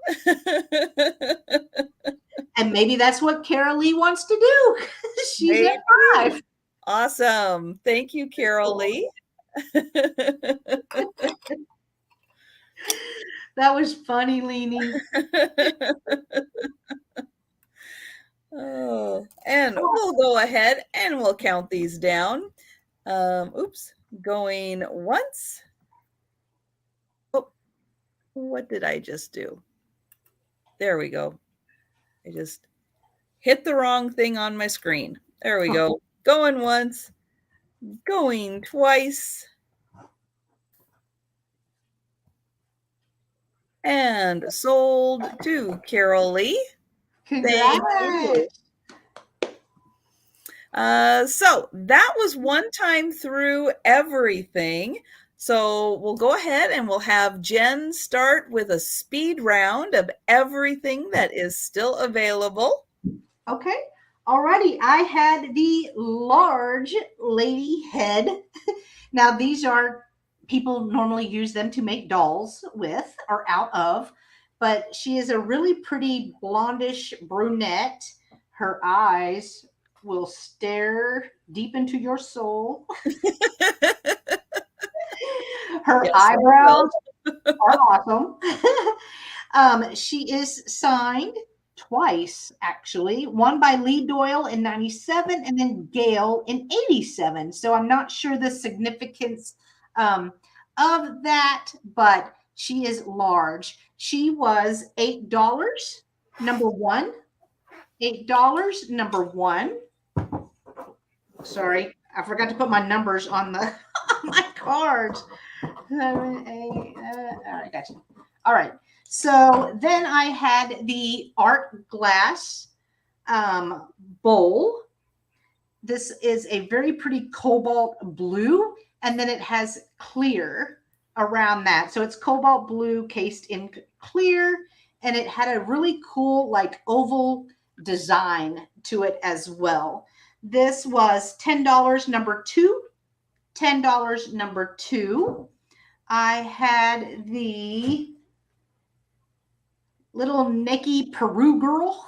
And maybe that's what Carol Lee wants to do. She's at 5. Awesome. Thank you, Carol Lee. That was funny, Leanie. Oh, and we'll go ahead and we'll count these down. Oops, going once. Oh, what did I just do? There we go. I just hit the wrong thing on my screen. There we go. Going once, going twice. And sold to Carol Lee. Congrats. Thank you. So that was one time through everything. So we'll go ahead and we'll have Jen start with a speed round of everything that is still available. Okay. Alrighty. I had the large lady head. Now these are, people normally use them to make dolls with or out of, but she is a really pretty blondish brunette. Her eyes will stare deep into your soul. Her eyebrows are awesome. She is signed twice, actually. One by Lee Doyle in 97 and then Gail in 87. So I'm not sure the significance of that, but she is large. She was $8, number one. $8, number one. Sorry, I forgot to put my numbers on the on my cards. 7, 8, all right, gotcha. All right. So then I had the art glass bowl. This is a very pretty cobalt blue, and then it has clear around that. So it's cobalt blue cased in clear, and it had a really cool like oval design to it as well. This was $10, number two. $10, number two. I had the little Nikki Peru girl.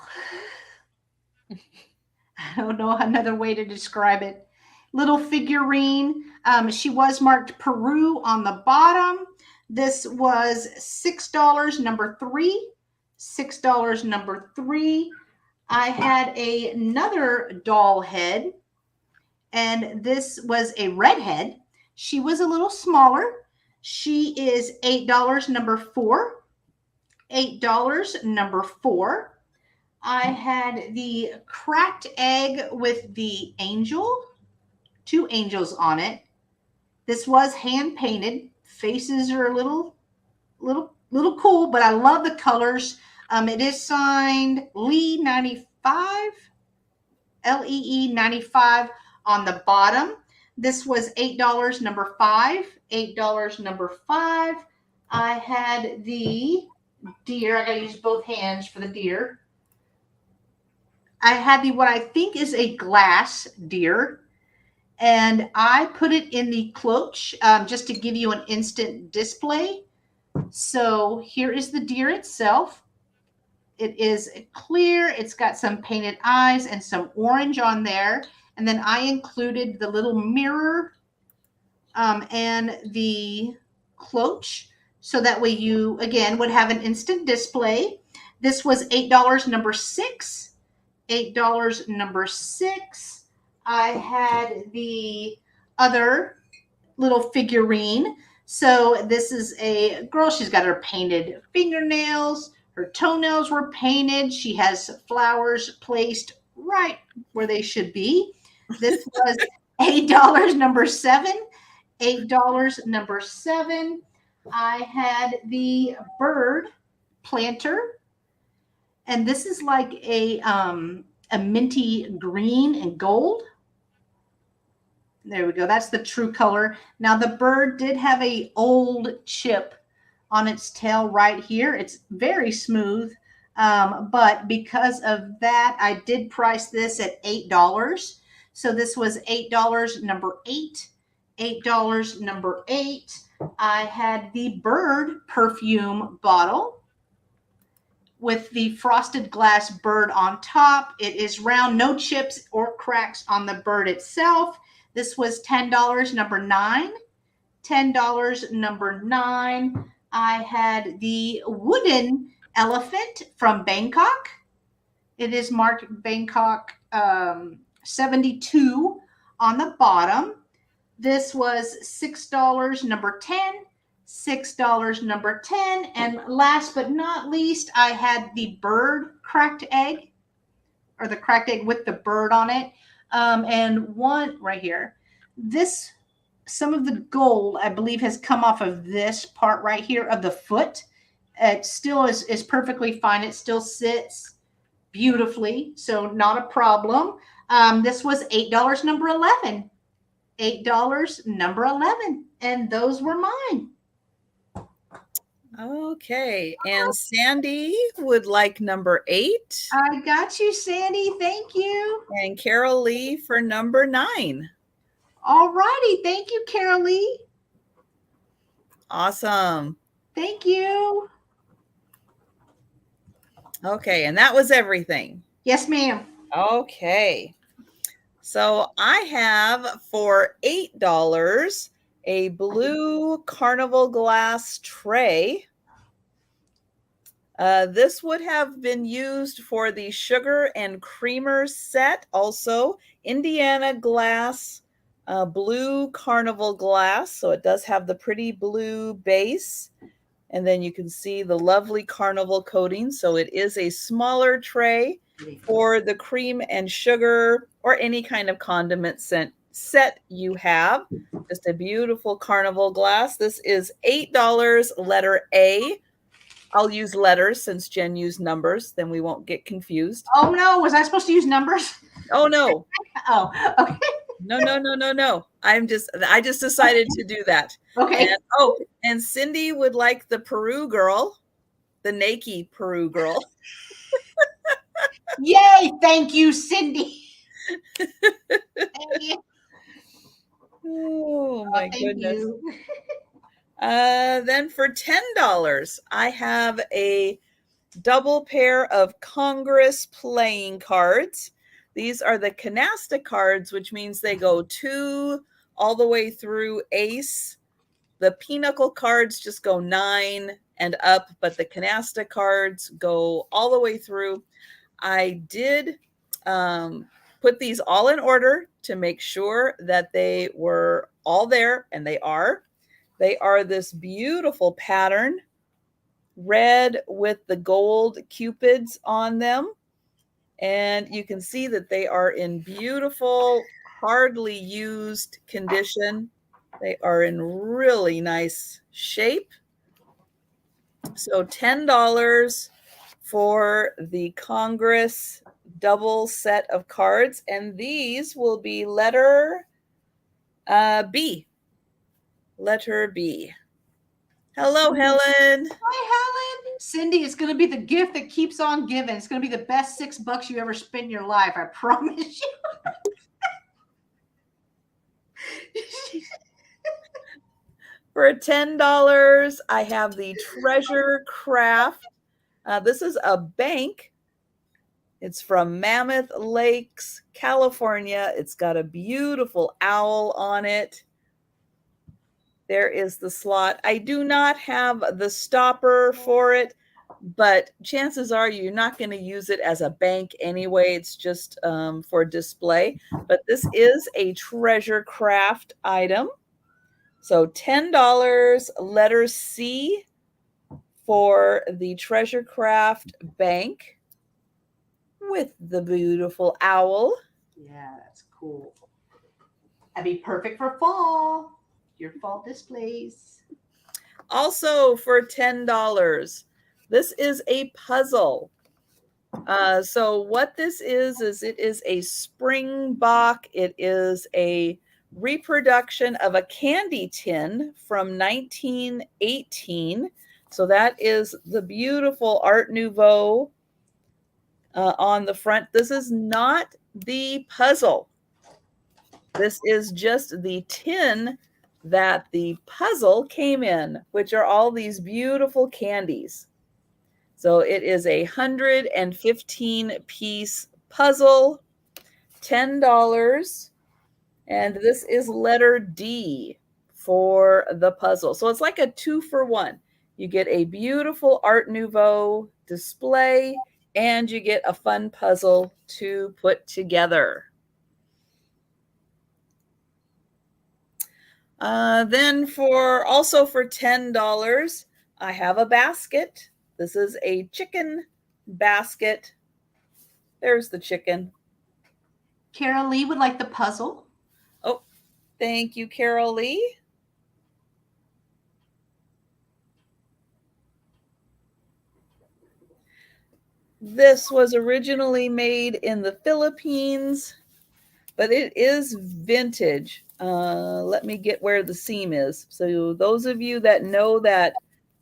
I don't know another way to describe it. Little figurine. She was marked Peru on the bottom. This was $6, number three. $6, number three. I had another doll head, and this was a redhead. She was a little smaller. She is $8, number four. $8, number 4. I had the cracked egg with the angel, 2 angels on it. This was hand painted. Faces are a little cool, but I love the colors. It is signed Lee 95, Lee 95 on the bottom. This was $8, number 5. $8, number 5. I had the deer. I gotta use both hands for the deer. I had the what I think is a glass deer, and I put it in the cloche just to give you an instant display. So here is the deer itself. It is clear. It's got some painted eyes and some orange on there. And then I included the little mirror and the cloche. So that way you, again, would have an instant display. This was $8, number 6. $8, number 6. I had the other little figurine. So this is a girl. She's got her painted fingernails. Her toenails were painted. She has flowers placed right where they should be. This was $8, number 7. $8, number 7. I had the bird planter. And this is like a minty green and gold. There we go. That's the true color. Now the bird did have a old chip on its tail right here. It's very smooth. But because of that, I did price this at $8. So this was $8, number 8. $8, number 8. I had the bird perfume bottle with the frosted glass bird on top. It is round, no chips or cracks on the bird itself. This was $10, number 9. $10, number 9. I had the wooden elephant from Bangkok. It is marked Bangkok 72 on the bottom. This was $6, number 10. $6, number 10. And last but not least, I had the bird cracked egg, or the cracked egg with the bird on it. And one right here. This, some of the gold, I believe, has come off of this part right here of the foot. It still is perfectly fine. It still sits beautifully, so not a problem. This was $8, number 11. $8, number 11. And those were mine. Okay, and Sandy would like number 8. I got you, Sandy. Thank you. And Carol Lee for number 9. All righty. Thank you, Carol Lee. Awesome. Thank you. Okay, and that was everything. Yes, ma'am. Okay. So I have for $8 a blue carnival glass tray. This would have been used for the sugar and creamer set. Also, Indiana glass, blue carnival glass. So it does have the pretty blue base. And then you can see the lovely carnival coating. So it is a smaller tray for the cream and sugar or any kind of condiment set you have. Just a beautiful carnival glass. This is $8, letter A. I'll use letters since Jen used numbers. Then we won't get confused. Oh, no. Was I supposed to use numbers? Oh, no. Oh, okay. No. I just decided to do that. Okay. And Cindy would like the Peru girl, the Nike Peru girl. Yay. Thank you, Cindy. Thank you. Oh, my goodness. You. Then for $10, I have a double pair of Congress playing cards. These are the canasta cards, which means they go 2 all the way through ace. The pinochle cards just go 9 and up, but the canasta cards go all the way through. I did put these all in order to make sure that they were all there, and they are. They are this beautiful pattern red with the gold cupids on them. And you can see that they are in beautiful, hardly used condition. They are in really nice shape. So $10 for the Congress double set of cards. And these will be letter B. Letter B. Hello, Helen. Hi, Helen. Cindy, it's going to be the gift that keeps on giving. It's going to be the best $6 you ever spent in your life. I promise you. For $10, I have the Treasure Craft. This is a bank. It's from Mammoth Lakes, California. It's got a beautiful owl on it. There is the slot. I do not have the stopper for it, but chances are you're not going to use it as a bank anyway. It's just for display. But this is a Treasure Craft item. So $10, letter C for the Treasure Craft bank with the beautiful owl. Yeah, that's cool. That'd be perfect for fall. Your fall displays. Also for $10, this is a puzzle. So what this is it is a springbok. It is a reproduction of a candy tin from 1918. So that is the beautiful Art Nouveau on the front. This is not the puzzle. This is just the tin that the puzzle came in, which are all these beautiful candies. So it is a 115-piece puzzle, $10. And this is letter D for the puzzle. So it's like a 2-for-1. You get a beautiful Art Nouveau display and you get a fun puzzle to put together. Then for $10, I have a basket. This is a chicken basket. There's the chicken. Carol Lee would like the puzzle. Oh, thank you, Carol Lee. This was originally made in the Philippines, but it is vintage. Let me get where the seam is. So those of you that know that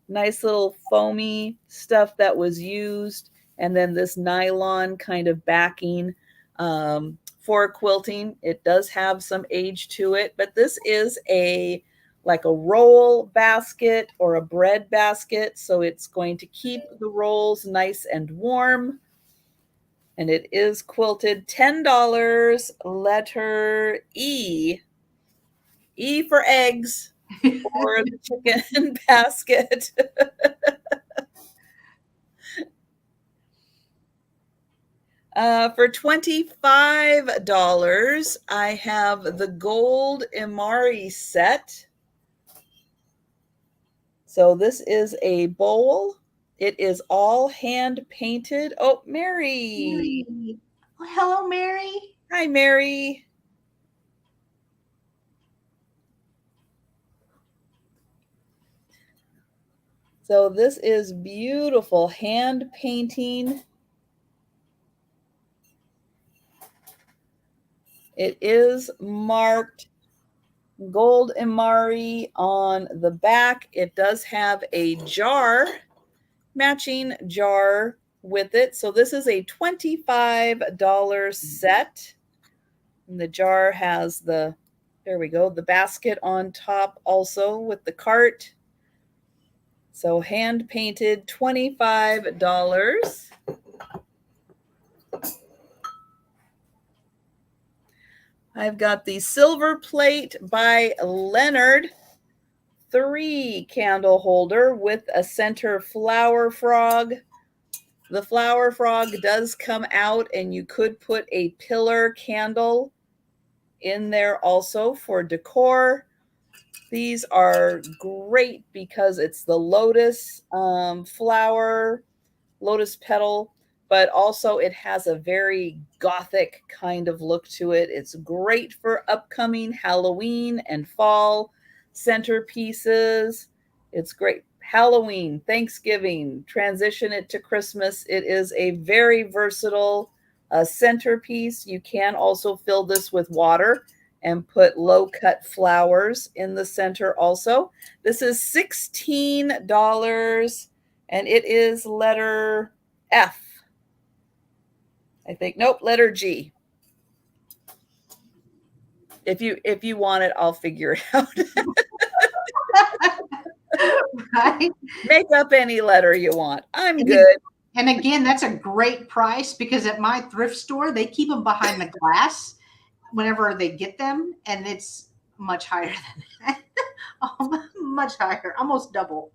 nice little foamy stuff that was used, and then this nylon kind of backing for quilting, it does have some age to it, but this is like a roll basket or a bread basket, so it's going to keep the rolls nice and warm. And it is quilted. $10, letter E. E for eggs for the chicken basket. For $25, I have the gold Imari set. So this is a bowl. It is all hand painted. Oh, Mary. Well, hello, Mary. Hi, Mary. So this is beautiful hand painting. It is marked gold Imari on the back. It does have a jar, matching jar with it. So this is a $25 set. And the jar has the basket on top also with the cart. So hand painted, $25. I've got the silver plate by Leonard 3 candle holder with a center flower frog. The flower frog does come out, and you could put a pillar candle in there also for decor. These are great because it's the lotus flower, lotus petal, but also it has a very gothic kind of look to it. It's great for upcoming Halloween and fall centerpieces. It's great. Halloween, Thanksgiving, transition it to Christmas. It is a very versatile centerpiece. You can also fill this with water and put low cut flowers in the center also. This is $16 and it is letter F. I think, nope, letter G. If you want it, I'll figure it out. Right? Make up any letter you want. I'm good. And again, that's a great price because at my thrift store, they keep them behind the glass whenever they get them, and it's much higher than that. Much higher, almost double.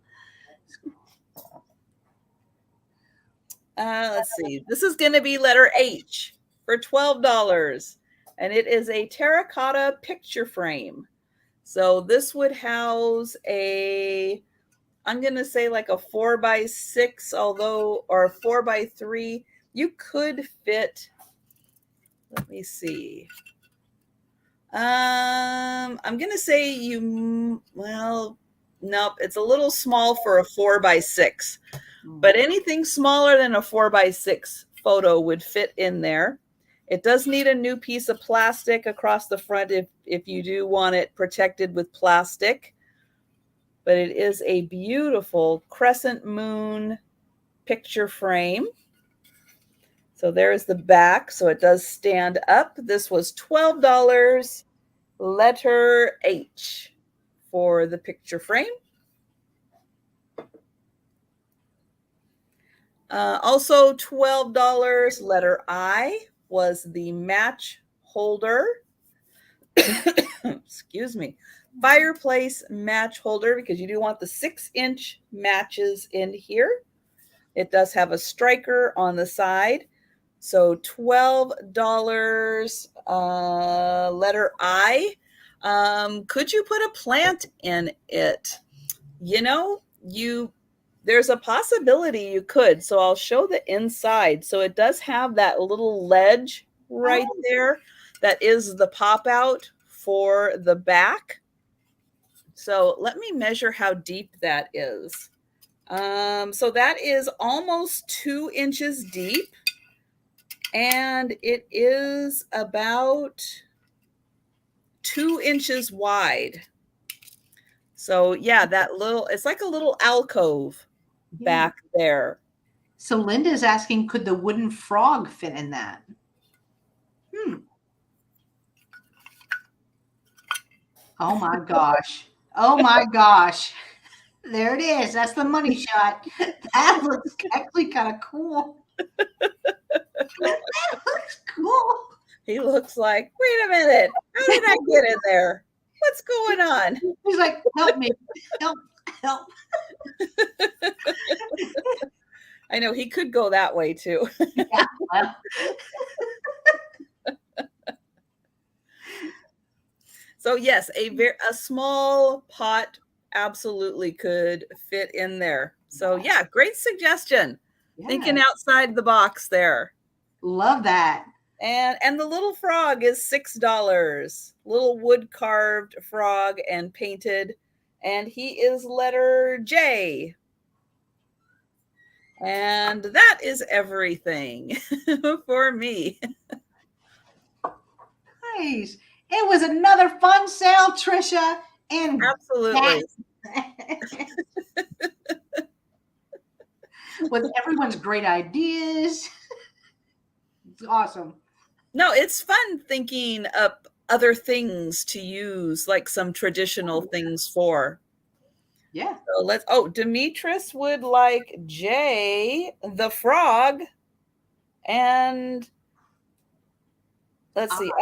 Let's see. This is going to be letter H for $12, and it is a terracotta picture frame. So this would house a, I'm going to say like a 4x6, although, or a 4x3. You could fit, let me see. I'm going to say well, nope, it's a little small for a 4x6, but anything smaller than a 4x6 photo would fit in there. It does need a new piece of plastic across the front if you do want it protected with plastic, but it is a beautiful crescent moon picture frame. So there's the back. So it does stand up. This was $12, letter H for the picture frame. Also $12, letter I was the match holder. Excuse me. Fireplace match holder, because you do want the 6-inch matches in here. It does have a striker on the side. So $12, letter I. Could you put a plant in it? You know, there's a possibility you could. So I'll show the inside. So it does have that little ledge right there. That is the pop out for the back. So let me measure how deep that is. So that is almost 2 inches deep. And it is about 2 inches wide. So yeah, that little, it's like a little alcove back there. So Linda's asking, could the wooden frog fit in that? Oh my gosh. Oh my gosh. There it is. That's the money shot. That looks actually kind of cool. That looks cool. He looks like, wait a minute, how did I get in there? What's going on? He's like, help me. Help. I know he could go that way too. Yeah, well. So yes, a small pot absolutely could fit in there. So yeah, great suggestion. Yeah. Thinking outside the box there. Love that. And the little frog is $6. Little wood carved frog and painted. And he is letter J. And that is everything for me. Nice. It was another fun sale, Trisha. And absolutely. With everyone's great ideas. It's awesome. No, it's fun thinking up other things to use, like some traditional things for. Yeah. So Demetrius would like J, the frog, and let's see.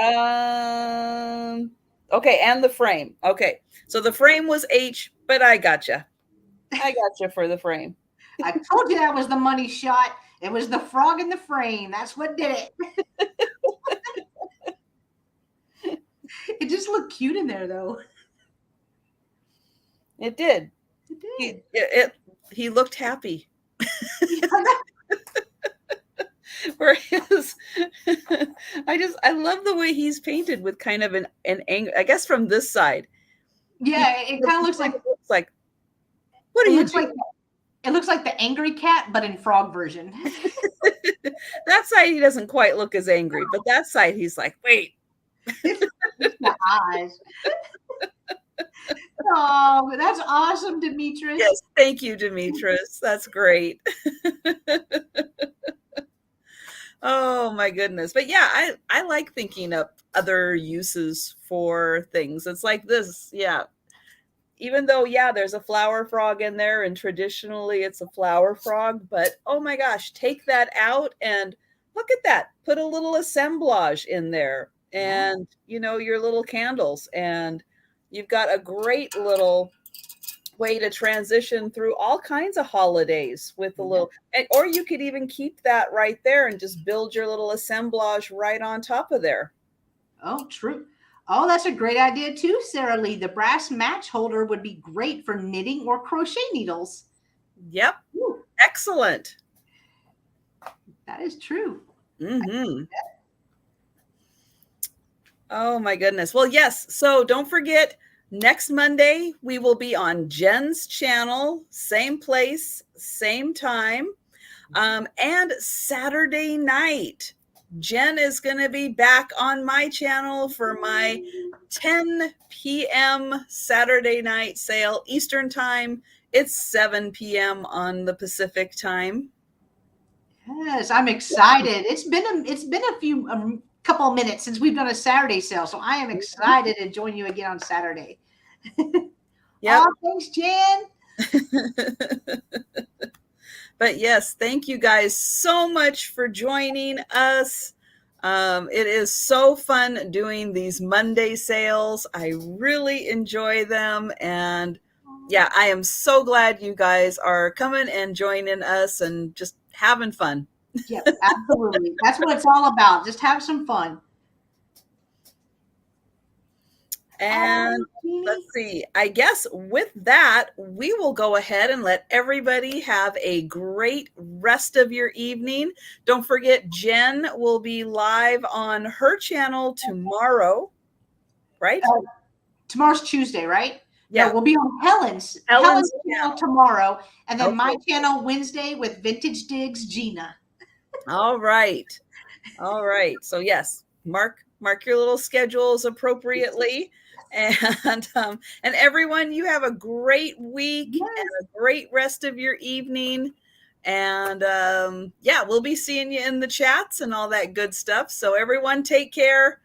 Okay, and the frame. Okay, so the frame was H, but I gotcha. I gotcha for the frame. I told you that was the money shot. It was the frog in the frame. That's what did it. It just looked cute in there, though. It did. It did. He looked happy. Yeah, Where his, I love the way he's painted with kind of an anger. I guess from this side, it kind of looks like what are it you looks doing? like it looks like the angry cat, but in frog version. That side he doesn't quite look as angry, but that side he's like, wait. It's the eyes. Oh, that's awesome, Demetrius. Yes, thank you, Demetrius. That's great. Oh my goodness. But yeah, I like thinking up other uses for things. It's like this. Yeah. Even though, yeah, there's a flower frog in there and traditionally it's a flower frog, but oh my gosh, take that out and look at that. Put a little assemblage in there and, your little candles, and you've got a great little way to transition through all kinds of holidays with a little, or you could even keep that right there and just build your little assemblage right on top of there. Oh, true. Oh, that's a great idea too, Sarah Lee. The brass match holder would be great for knitting or crochet needles. Yep. Ooh, Excellent. that is true. Mm-hmm. Oh my goodness. Well, yes. So don't forget, next Monday, we will be on Jen's channel, same place, same time. And Saturday night, Jen is going to be back on my channel for my 10 p.m. Saturday night sale Eastern time. It's 7 p.m. on the Pacific time. Yes, I'm excited. It's been a few couple of minutes since we've done a Saturday sale, so I am excited to join you again on Saturday. Yeah. Oh, thanks, Jen. But yes, thank you guys so much for joining us. It is so fun doing these Monday sales. I really enjoy them. And yeah, I am so glad you guys are coming and joining us and just having fun. Yeah, absolutely. That's what it's all about. Just have some fun. And let's see, I guess with that, we will go ahead and let everybody have a great rest of your evening. Don't forget, Jen will be live on her channel tomorrow, right? Tomorrow's Tuesday, right? Yeah. No, we'll be on Helen's channel tomorrow, and then my channel Wednesday with Vintage Digs Gina. All right. All right. So yes, mark your little schedules appropriately. And everyone, you have a great week and a great rest of your evening. And yeah, we'll be seeing you in the chats and all that good stuff. So everyone, take care.